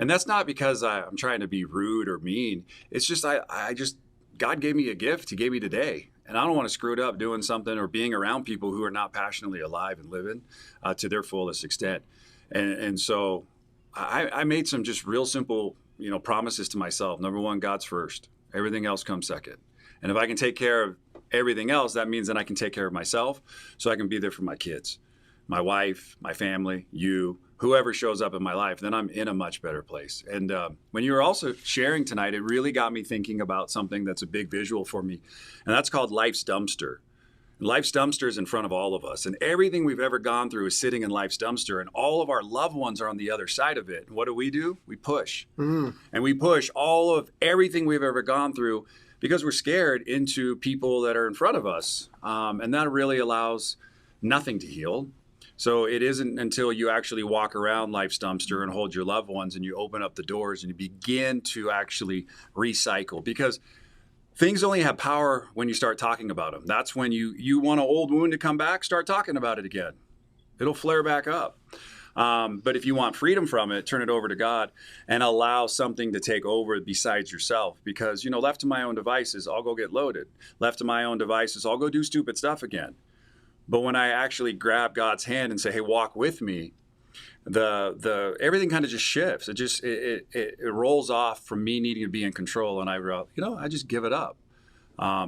And that's not because I'm trying to be rude or mean. It's just God gave me a gift. He gave me today. And I don't want to screw it up doing something or being around people who are not passionately alive and living to their fullest extent. And so I made some just real simple, promises to myself. Number one, God's first. Everything else comes second. And if I can take care of everything else, that means that I can take care of myself so I can be there for my kids, my wife, my family, you, whoever shows up in my life, then I'm in a much better place. And when you were also sharing tonight, it really got me thinking about something that's a big visual for me, and that's called life's dumpster. Life's dumpster is in front of all of us, and everything we've ever gone through is sitting in life's dumpster, and all of our loved ones are on the other side of it. And what do? We push. And we push all of everything we've ever gone through because we're scared into people that are in front of us, and that really allows nothing to heal. So it isn't until you actually walk around life's dumpster and hold your loved ones and you open up the doors and you begin to actually recycle, because things only have power when you start talking about them. That's when you want an old wound to come back, start talking about it again. It'll flare back up. But if you want freedom from it, turn it over to God and allow something to take over besides yourself. Because, left to my own devices, I'll go get loaded. Left to my own devices, I'll go do stupid stuff again. But when I actually grab God's hand and say, hey, walk with me, the everything kind of just shifts. It rolls off from me needing to be in control. And I just give it up.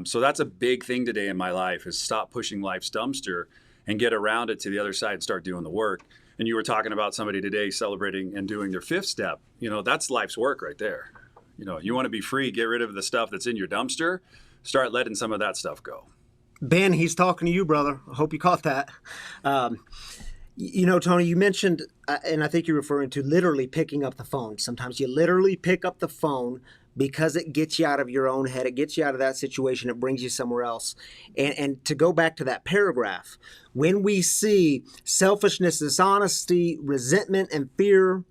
So that's a big thing today in my life, is stop pushing life's dumpster and get around it to the other side and start doing the work. And you were talking about somebody today celebrating and doing their fifth step. That's life's work right there. You want to be free, get rid of the stuff that's in your dumpster, start letting some of that stuff go. Ben, he's talking to you, brother. I hope you caught that. Tony, you mentioned, and I think you're referring to literally picking up the phone. Sometimes you literally pick up the phone because it gets you out of your own head. It gets you out of that situation. It brings you somewhere else. And to go back to that paragraph, when we see selfishness, dishonesty, resentment, and fear,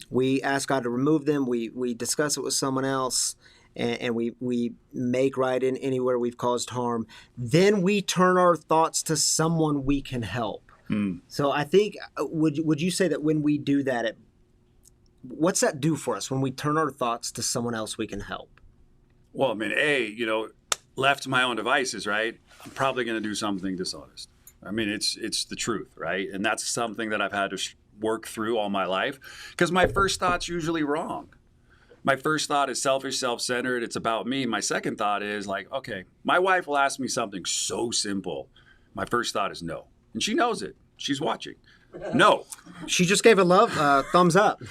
we ask God to remove them. We discuss it with someone else. And we make right in anywhere we've caused harm. Then we turn our thoughts to someone we can help. So I think, would you say that when we do that, what's that do for us when we turn our thoughts to someone else we can help? Well, left to my own devices, right? I'm probably going to do something dishonest. It's the truth, right? And that's something that I've had to work through all my life, because my first thought's usually wrong. My first thought is selfish, self-centered. It's about me. My second thought is like, okay, my wife will ask me something so simple. My first thought is no. And she knows it. She's watching. No. She just gave a thumbs up.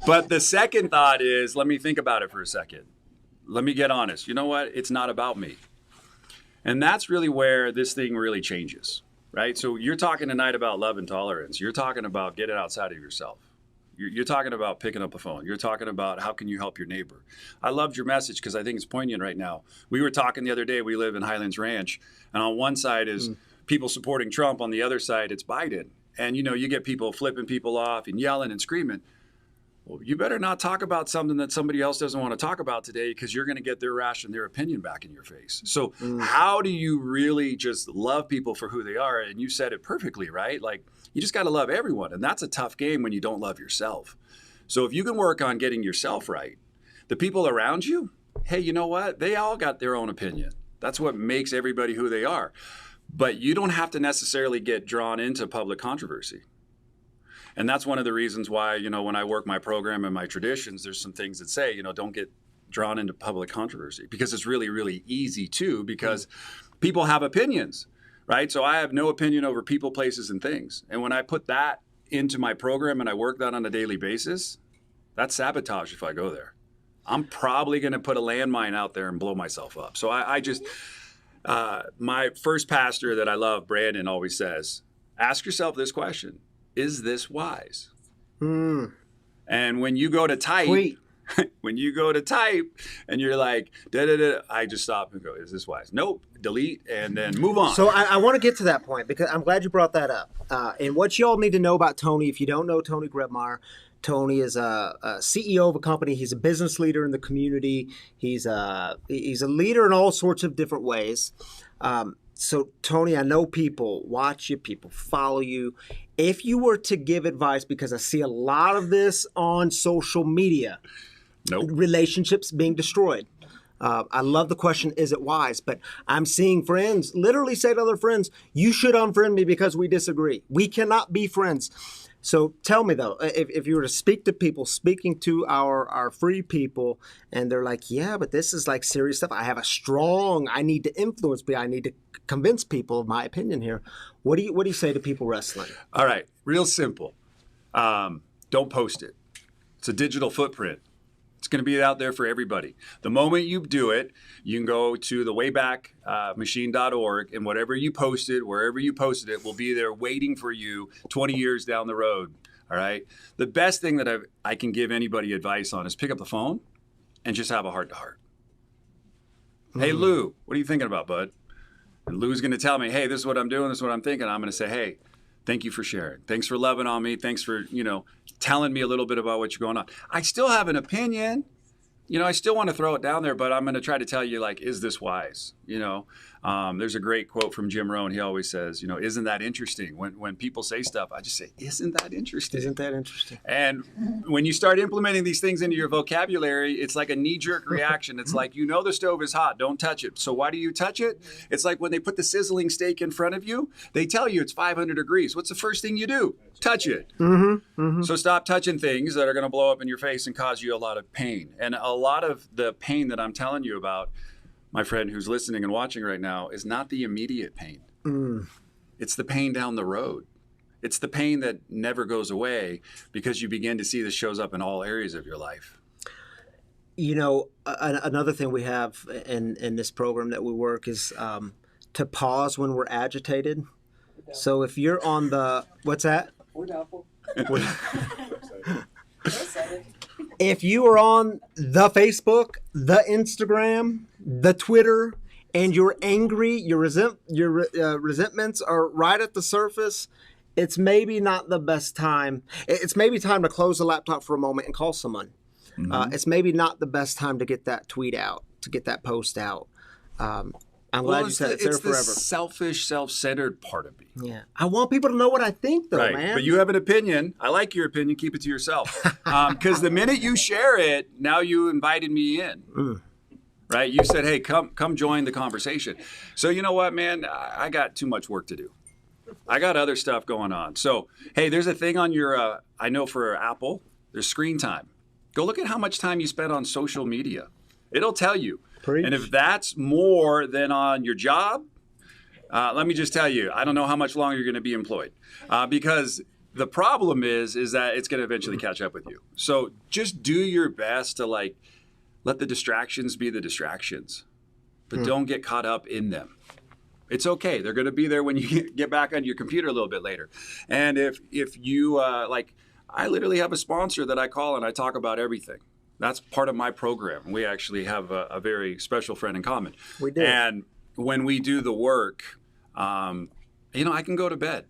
But the second thought is, let me think about it for a second. Let me get honest. You know what? It's not about me. And that's really where this thing really changes, right? So you're talking tonight about love and tolerance. You're talking about getting outside of yourself. You're talking about picking up the phone. You're talking about how can you help your neighbor. I loved your message because I think it's poignant right now. We were talking the other day, we live in Highlands Ranch, and on one side is people supporting Trump. On the other side, it's Biden. And, you get people flipping people off and yelling and screaming. Well, you better not talk about something that somebody else doesn't want to talk about today, because you're going to get their ration, their opinion back in your face. So how do you really just love people for who they are? And you said it perfectly, right? Like, you just got to love everyone. And that's a tough game when you don't love yourself. So if you can work on getting yourself right, the people around you, hey, you know what? They all got their own opinion. That's what makes everybody who they are. But you don't have to necessarily get drawn into public controversy. And that's one of the reasons why, when I work my program and my traditions, there's some things that say, don't get drawn into public controversy because it's really, really easy too, because people have opinions, right? So I have no opinion over people, places, and things. And when I put that into my program and I work that on a daily basis, that's sabotage if I go there. I'm probably going to put a landmine out there and blow myself up. So I just, my first pastor that I love, Brandon, always says, ask yourself this question: is this wise? And when you go to type, when you go to type and you're like, I just stop and go, is this wise? Nope, delete, and then move on. So I want to get to that point because I'm glad you brought that up. And what you all need to know about Tony, if you don't know Tony Grebmeyer, Tony is a CEO of a company. He's a business leader in the community. He's a leader in all sorts of different ways. So Tony, I know people watch you, people follow you. If you were to give advice, because I see a lot of this on social media, relationships being destroyed. I love the question, is it wise? But I'm seeing friends literally say to other friends, you should unfriend me because we disagree. We cannot be friends. So tell me though, if you were to speak to people, speaking to our free people, and they're like, yeah, but this is like serious stuff. I need to influence people. I need to convince people of my opinion here. What do you say to people wrestling? All right, real simple. Don't post it. It's a digital footprint. It's going to be out there for everybody. The moment you do it, you can go to the waybackmachine.org, and whatever you posted, wherever you posted it, will be there waiting for you 20 years down the road. All right. The best thing that I can give anybody advice on is pick up the phone and just have a heart-to-heart. Hey, Lou, what are you thinking about, bud? And Lou's going to tell me, hey, this is what I'm doing. This is what I'm thinking. I'm going to say, hey, thank you for sharing. Thanks for loving on me. Thanks for, telling me a little bit about what's going on. I still have an opinion. I still want to throw it down there, but I'm going to try to tell you, like, is this wise? There's a great quote from Jim Rohn. He always says, isn't that interesting? When people say stuff, I just say, isn't that interesting? Isn't that interesting? And when you start implementing these things into your vocabulary, it's like a knee-jerk reaction. It's like, the stove is hot, don't touch it. So why do you touch it? It's like when they put the sizzling steak in front of you, they tell you it's 500 degrees. What's the first thing you do? Touch it. So stop touching things that are going to blow up in your face and cause you a lot of pain. And a lot of the pain that I'm telling you about, my friend who's listening and watching right now, is not the immediate pain. It's the pain down the road. It's the pain that never goes away because you begin to see this shows up in all areas of your life. Another thing we have in this program that we work is to pause when we're agitated. So if you're on the, what's that? We're doubtful. If you are on the Facebook, the Instagram, the Twitter, and you're angry, your resentments are right at the surface, it's maybe not the best time. It's maybe time to close the laptop for a moment and call someone. It's maybe not the best time to get that tweet out, to get that post out. I'm glad you said it's there forever. It's the selfish, self-centered part of me. Yeah. I want people to know what I think, though, right. man. But you have an opinion. I like your opinion. Keep it to yourself. Because the minute you share it, now you invited me in. Right? You said, hey, come join the conversation. So you know what, man? I got too much work to do. I got other stuff going on. So, hey, there's a thing on your, I know for Apple, there's screen time. Go look at how much time you spend on social media. It'll tell you. Preach. And if that's more than on your job, let me just tell you, I don't know how much longer you're going to be employed. Because the problem is that it's going to eventually catch up with you. So just do your best to let the distractions be the distractions. But don't get caught up in them. It's okay. They're going to be there when you get back on your computer a little bit later. And if you, I literally have a sponsor that I call and I talk about everything. That's part of my program. We actually have a very special friend in common. We do. And when we do the work, I can go to bed.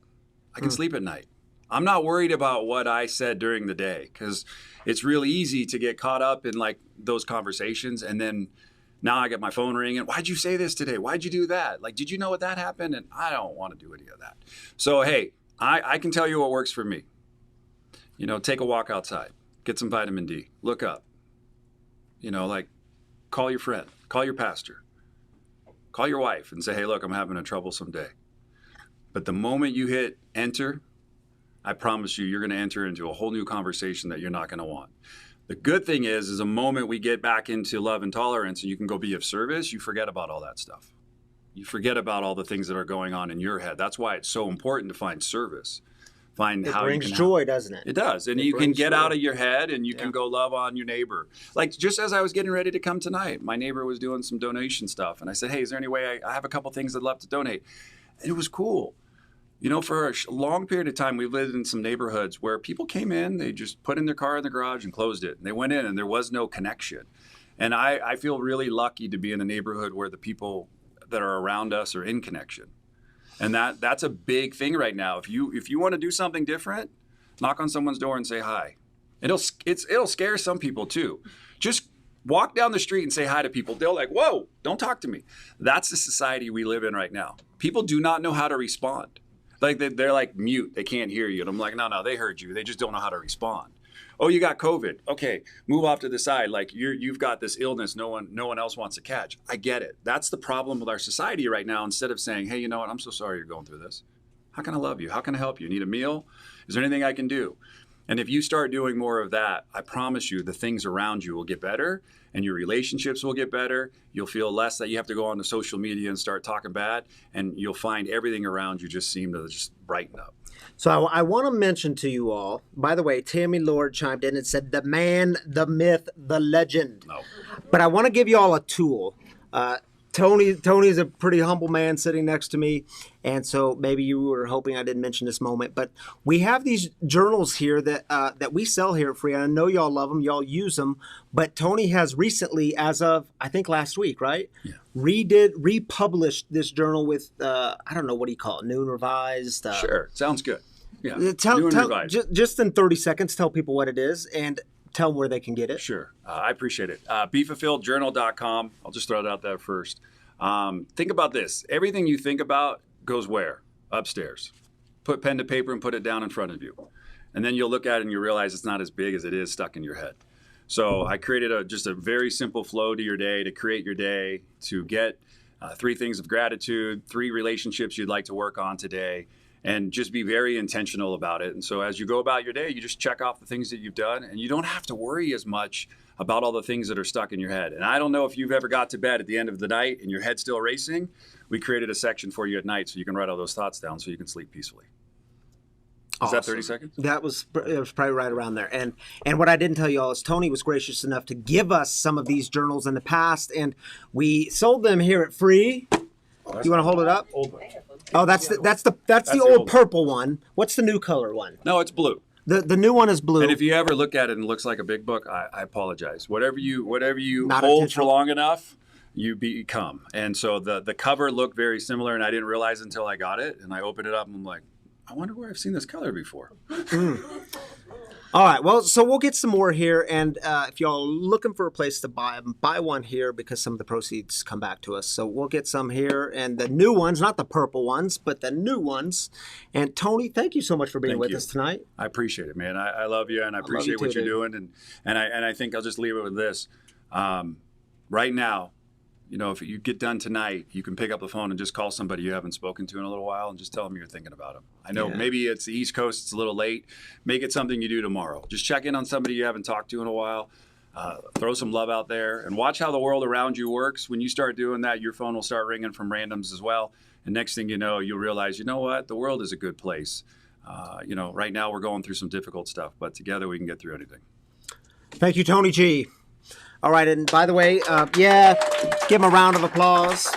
I can sleep at night. I'm not worried about what I said during the day because it's really easy to get caught up in those conversations. And then now I get my phone ringing. Why'd you say this today? Why'd you do that? Did you know what that happened? And I don't want to do any of that. So, hey, I can tell you what works for me. Take a walk outside, get some vitamin D, look up. Call your friend, call your pastor, call your wife and say, hey, look, I'm having a troublesome day. But the moment you hit enter, I promise you, you're going to enter into a whole new conversation that you're not going to want. The good thing is the moment we get back into love and tolerance and you can go be of service, you forget about all that stuff. You forget about all the things that are going on in your head. That's why it's so important to find service. Find It how brings you can joy, doesn't it? It does. And It you can brings get joy. out of your head and you can go love on your neighbor. Like just as I was getting ready to come tonight, my neighbor was doing some donation stuff. And I said, hey, is there any way I have a couple things I'd love to donate? And it was cool. You know, for a long period of time, we lived in some neighborhoods where people came in, they just put in their car in the garage and closed it. And they went in and there was no connection. And I feel really lucky to be in a neighborhood where the people that are around us are in connection. And that's a big thing right now. If you want to do something different, knock on someone's door and say hi. It'll scare some people too. Just walk down the street and say hi to people. They're like, whoa, don't talk to me. That's the society we live in right now. People do not know how to respond. Like they're like mute. They can't hear you. And I'm like, no, they heard you. They just don't know how to respond. Oh, you got COVID. Okay, move off to the side. Like you've got this illness no one else wants to catch. I get it. That's the problem with our society right now. Instead of saying, hey, you know what? I'm so sorry you're going through this. How can I love you? How can I help you? Need a meal? Is there anything I can do? And if you start doing more of that, I promise you the things around you will get better and your relationships will get better. You'll feel less that you have to go on to social media and start talking bad, and you'll find everything around you just seem to just brighten up. So I want to mention to you all, by the way, Tammy Lord chimed in and said, the man, the myth, the legend. No. But I want to give you all a tool. Tony's a pretty humble man sitting next to me, and so maybe you were hoping I didn't mention this moment, but we have these journals here that we sell here at Free. I know y'all love them, y'all use them, but Tony has recently, as of I think last week, right? Yeah. Republished this journal with I don't know, what do you call it? Noon Revised. Sure, sounds good. Yeah, Tell, New and revised. just in 30 seconds, tell people what it is and tell them where they can get it. Sure. I appreciate it. BeFulfilledJournal.com. I'll just throw it out there first. Think about this. Everything you think about goes where? Upstairs. Put pen to paper and put it down in front of you. And then you'll look at it and you realize it's not as big as it is stuck in your head. So I created just a very simple flow to your day, to create your day, to get 3 things of gratitude, 3 relationships you'd like to work on today, and just be very intentional about it. And so as you go about your day, you just check off the things that you've done, and you don't have to worry as much about all the things that are stuck in your head. And I don't know if you've ever got to bed at the end of the night and your head's still racing. We created a section for you at night so you can write all those thoughts down so you can sleep peacefully. Is that 30 seconds? It was probably right around there. And what I didn't tell you all is Tony was gracious enough to give us some of these journals in the past, and we sold them here at Free. You want to hold it up? Oh, that's the old purple one. What's the new color one? No, it's blue. The new one is blue. And if you ever look at it and it looks like a big book, I apologize. Whatever you Not hold for intentional. long enough, you become. And so the cover looked very similar, and I didn't realize until I got it, and I opened it up and I'm like, I wonder where I've seen this color before. All right, well, so we'll get some more here, and if y'all are looking for a place to buy them, buy one here because some of the proceeds come back to us. So we'll get some here, and the new ones, not the purple ones, but the new ones. And Tony, thank you so much for being Thank with you. us tonight. I appreciate it, man. I love you, and I appreciate you what too, you're dude. doing. And I think I'll just leave it with this. Right now, you know, if you get done tonight, you can pick up the phone and just call somebody you haven't spoken to in a little while and just tell them you're thinking about them. I know maybe it's the East Coast, it's a little late. Make it something you do tomorrow. Just check in on somebody you haven't talked to in a while. Throw some love out there and watch how the world around you works. When you start doing that, your phone will start ringing from randoms as well. And next thing you know, you'll realize, you know what? The world is a good place. You know, right now we're going through some difficult stuff, but together we can get through anything. Thank you, Tony G. All right, and by the way, give him a round of applause.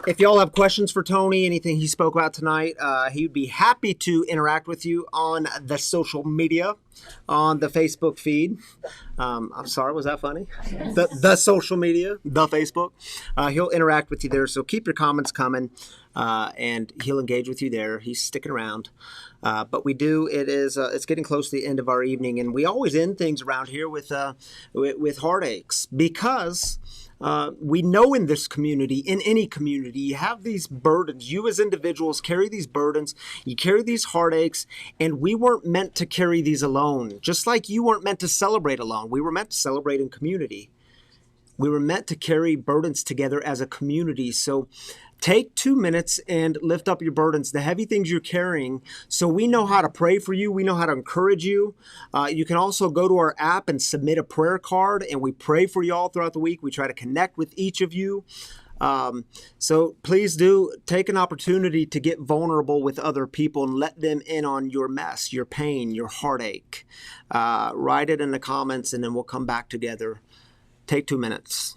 If y'all have questions for Tony, anything he spoke about tonight, he would be happy to interact with you on the social media, on the Facebook feed. I'm sorry, was that funny? The social media, the Facebook. He'll interact with you there, so keep your comments coming, and he'll engage with you there. He's sticking around. But we do. It's getting close to the end of our evening, and we always end things around here with heartaches because we know in this community, in any community, you have these burdens. You as individuals carry these burdens. You carry these heartaches, and we weren't meant to carry these alone. Just like you weren't meant to celebrate alone. We were meant to celebrate in community. We were meant to carry burdens together as a community. So take 2 minutes and lift up your burdens, the heavy things you're carrying, so we know how to pray for you. We know how to encourage you. You can also go to our app and submit a prayer card, and we pray for you all throughout the week. We try to connect with each of you. So please do take an opportunity to get vulnerable with other people and let them in on your mess, your pain, your heartache. Write it in the comments, and then we'll come back together. Take 2 minutes.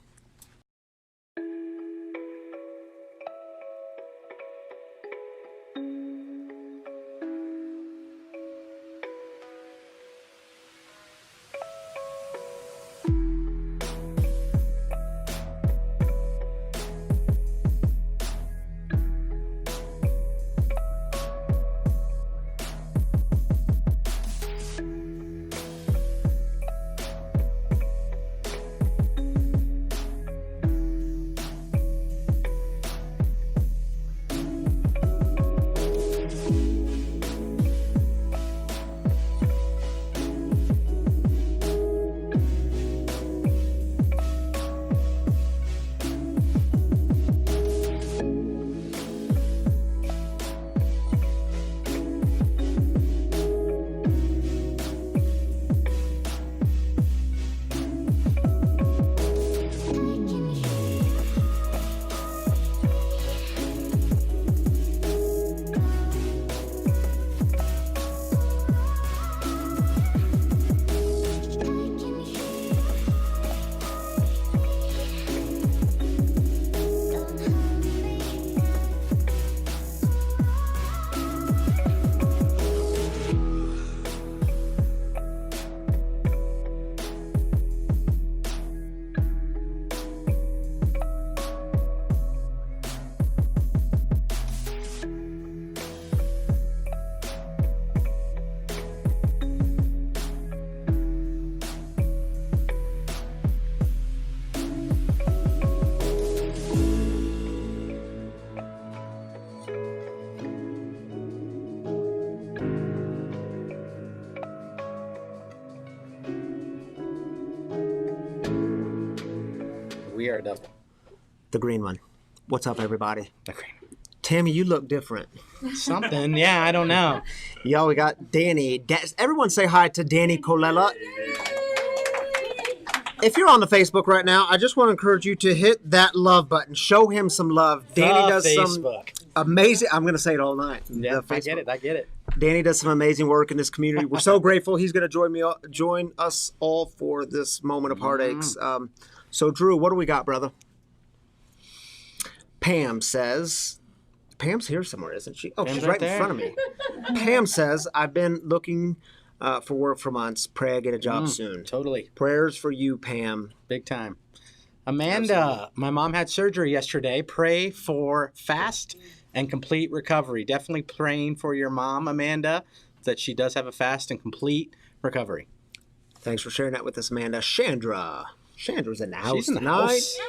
We are double. The green one. What's up, everybody? The green. Tammy, you look different. Something. Yeah, I don't know. Yo, we got Danny. Everyone say hi to Danny Colella. If you're on the Facebook right now, I just want to encourage you to hit that love button. Show him some love. Danny does Facebook. some amazing, I'm going to say it all night. Yeah, The I get it. I get it. Danny does some amazing work in this community. We're so grateful. He's going to join us all for this moment of heartaches. So, Drew, what do we got, brother? Pam says, Pam's here somewhere, isn't she? Oh, Pam's she's right right in front of me. Pam says, I've been looking for work for months. Pray I get a job soon. Totally. Prayers for you, Pam. Big time. Amanda, my mom had surgery yesterday. Pray for fast and complete recovery. Definitely praying for your mom, Amanda, that she does have a fast and complete recovery. Thanks for sharing that with us, Amanda. Chandra's in the house She's in the tonight. house.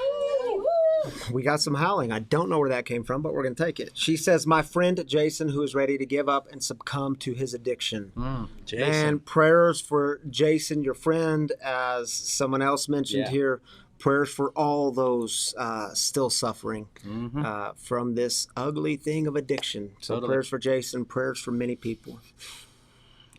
We got some howling. I don't know where that came from, but we're going to take it. She says, my friend Jason, who is ready to give up and succumb to his addiction. Jason. And prayers for Jason, your friend, as someone else mentioned here. Prayers for all those still suffering from this ugly thing of addiction. So prayers for Jason, prayers for many people.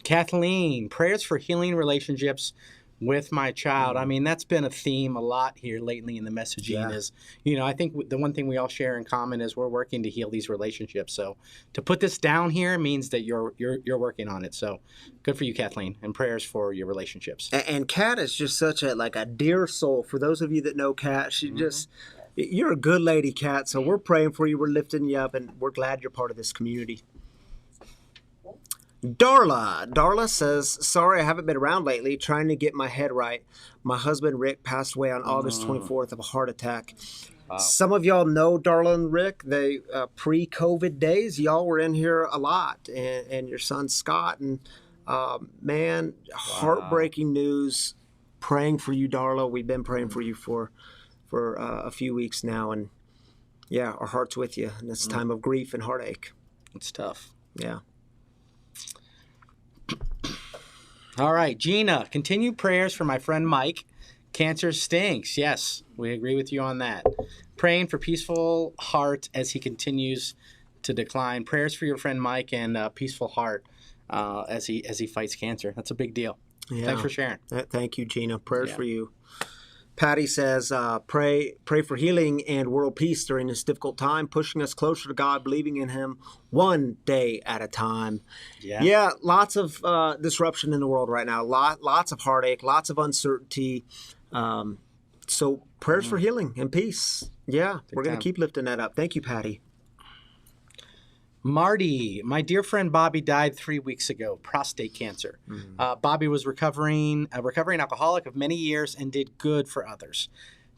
Kathleen, prayers for healing relationships with my child. I mean, that's been a theme a lot here lately in the messaging is, you know, I think the one thing we all share in common is we're working to heal these relationships. So to put this down here means that you're working on it. So good for you, Kathleen, and prayers for your relationships. And Kat is just such a dear soul. For those of you that know Kat, she just, you're a good lady, Kat. So we're praying for you. We're lifting you up, and we're glad you're part of this community. Darla says, sorry, I haven't been around lately, trying to get my head right. My husband, Rick, passed away on August 24th of a heart attack. Wow. Some of y'all know Darla and Rick. They pre-COVID days, y'all were in here a lot, and your son, Scott. And, man, heartbreaking news. Praying for you, Darla. We've been praying for you for a few weeks now. And, yeah, our heart's with you in this time of grief and heartache. It's tough. Yeah. All right, Gina, continue prayers for my friend Mike, Cancer stinks. Yes, we agree with you on that. Praying for peaceful heart as he continues to decline. Prayers for your friend Mike and peaceful heart as he fights cancer. That's a big deal. Yeah. Thanks for sharing. Thank you, Gina. Prayers Yeah. for you. Patty says, pray for healing and world peace during this difficult time, pushing us closer to God, believing in Him one day at a time. Yeah, lots of disruption in the world right now. Lots of heartache, lots of uncertainty. So prayers for healing and peace. Yeah, we're going time. to keep lifting that up. Thank you, Patty. Marty, my dear friend Bobby died 3 weeks ago, prostate cancer. Bobby was recovering alcoholic of many years and did good for others.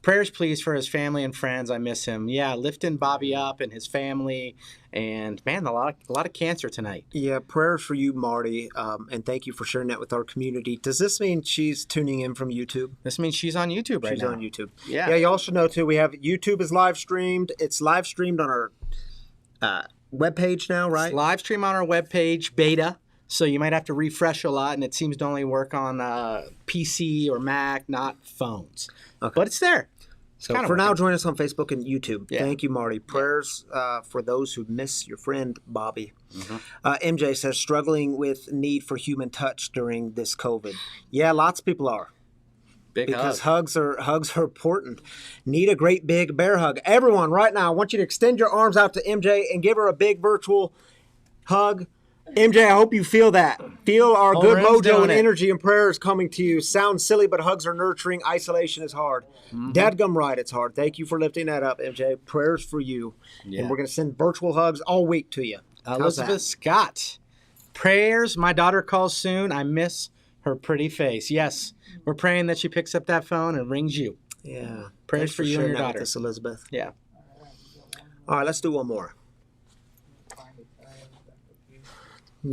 Prayers, please, for his family and friends. I miss him. Yeah, lifting Bobby up and his family. And man, a lot of cancer tonight. Yeah, prayers for you, Marty, and thank you for sharing that with our community. Does this mean she's tuning in from YouTube? This means she's on YouTube right She's now. on YouTube. Yeah. Yeah, you all should know, too, we have YouTube is live streamed. It's live streamed on our webpage now, right? It's live stream on our webpage, beta. So you might have to refresh a lot, and it seems to only work on PC or Mac, not phones. Okay. But it's there. So kinda for now, working. join us on Facebook and YouTube. Yeah. Thank you, Marty. Prayers for those who miss your friend, Bobby. MJ says, struggling with need for human touch during this COVID. Yeah, lots of people are. Big Because hug. hugs are important. Need a great big bear hug. Everyone, right now, I want you to extend your arms out to MJ and give her a big virtual hug. MJ, I hope you feel that. Feel our Whole good room's mojo doing and it. energy and prayers coming to you. Sounds silly, but hugs are nurturing. Isolation is hard. Dadgum right, it's hard. Thank you for lifting that up, MJ. Prayers for you. Yeah. And we're going to send virtual hugs all week to you. How's Elizabeth that? Scott. Prayers. My daughter calls soon. I miss her pretty face. Yes, we're praying that she picks up that phone and rings you. Yeah. Prayers Thanks for you and sharing your that with daughter. us, Elizabeth. Yeah. All right, let's do one more.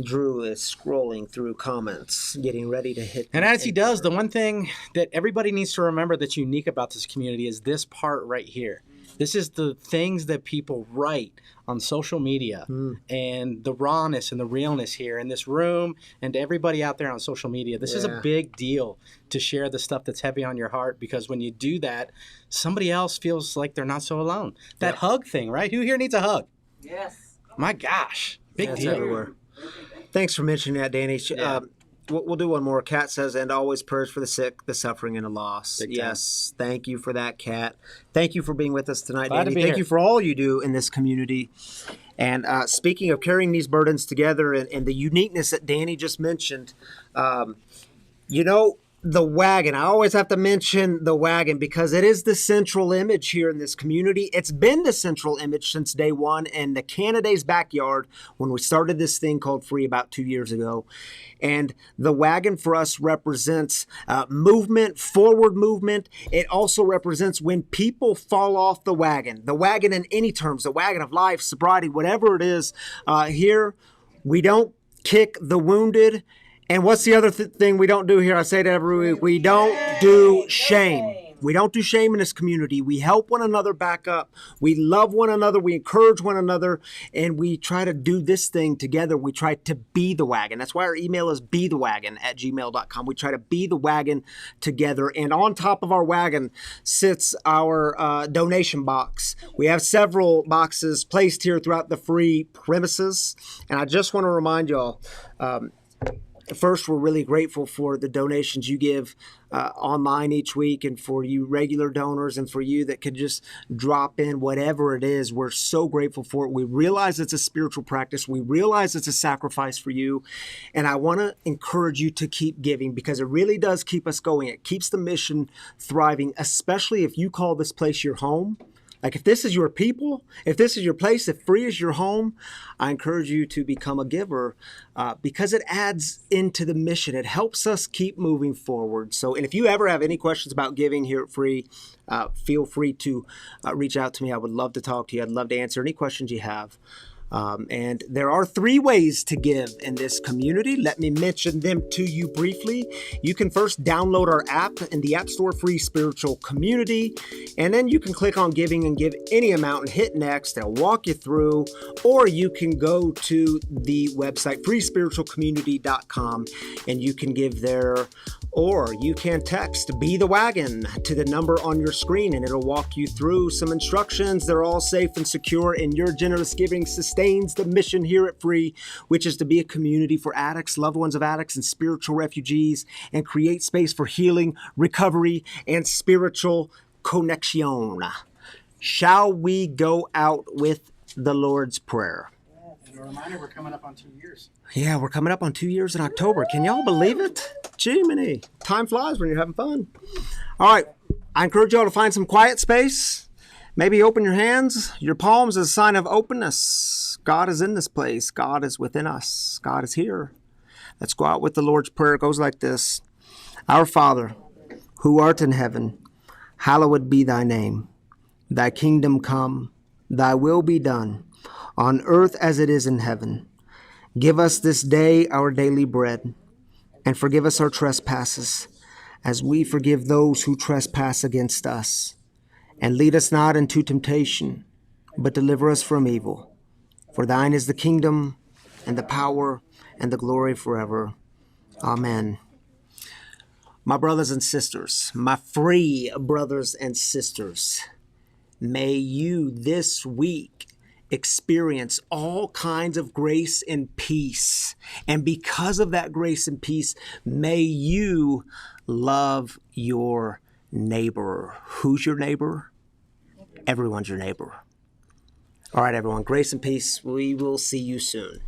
Drew is scrolling through comments, getting ready to hit. And as he does, the one thing that everybody needs to remember that's unique about this community is this part right here. This is the things that people write on social media and the rawness and the realness here in this room and to everybody out there on social media. This is a Yeah. big deal to share the stuff that's heavy on your heart, because when you do that, somebody else feels like they're not so alone. That hug thing, right? Who here needs a hug? Yes. My gosh. Big That's deal. everywhere. Thanks for mentioning that, Danny. Yeah. We'll do one more. Kat says, and always prayers for the sick, the suffering, and the lost. Big time. Yes. Thank you for that, Kat. Thank you for being with us tonight, Glad to Danny. be Thank here. you for all you do in this community. And speaking of carrying these burdens together and the uniqueness that Danny just mentioned, the wagon. I always have to mention the wagon because it is the central image here in this community. It's been the central image since day one in the Canada's backyard when we started this thing called Free about 2 years ago. And the wagon for us represents movement, forward movement. It also represents when people fall off the wagon in any terms, the wagon of life, sobriety, whatever it is. Here, we don't kick the wounded. And what's the other thing we don't do here? I say it every week. We don't do shame. We don't do shame in this community. We help one another back up. We love one another. We encourage one another. And we try to do this thing together. We try to be the wagon. That's why our email is bethewagon@gmail.com. We try to be the wagon together. And on top of our wagon sits our donation box. We have several boxes placed here throughout the Free premises. And I just want to remind y'all, first, we're really grateful for the donations you give online each week, and for you regular donors, and for you that could just drop in whatever it is. We're so grateful for it. We realize it's a spiritual practice. We realize it's a sacrifice for you. And I want to encourage you to keep giving, because it really does keep us going. It keeps the mission thriving, especially if you call this place your home. Like if this is your people, if this is your place, if Free is your home, I encourage you to become a giver because it adds into the mission. It helps us keep moving forward. So, and if you ever have any questions about giving here at Free, feel free to reach out to me. I would love to talk to you. I'd love to answer any questions you have. And there are 3 ways to give in this community. Let me mention them to you briefly. You can first download our app in the App Store, Free Spiritual Community, and then you can click on giving and give any amount and hit next. It'll walk you through, or you can go to the website freespiritualcommunity.com and you can give there, Or you can text Be the Wagon to the number on your screen and it'll walk you through some instructions. They're all safe and secure, and your generous giving sustains the mission here at Free, which is to be a community for addicts, loved ones of addicts, and spiritual refugees, and create space for healing, recovery, and spiritual connection. Shall we go out with the Lord's Prayer? As a reminder, we're coming up on 2 years. Yeah, we're coming up on 2 years in October. Can y'all believe it? Jiminy. Time flies when you're having fun. All right. I encourage y'all to find some quiet space. Maybe open your hands, your palms as a sign of openness. God is in this place. God is within us. God is here. Let's go out with the Lord's Prayer. It goes like this. Our Father, who art in heaven, hallowed be thy name. Thy kingdom come, thy will be done, on earth as it is in heaven. Give us this day our daily bread, and forgive us our trespasses, as we forgive those who trespass against us. And lead us not into temptation, but deliver us from evil. For thine is the kingdom, and the power, and the glory forever. Amen. My brothers and sisters, my free brothers and sisters, may you this week experience all kinds of grace and peace. And because of that grace and peace, may you love your neighbor. Who's your neighbor? Everyone's your neighbor. All right, everyone. Grace and peace. We will see you soon.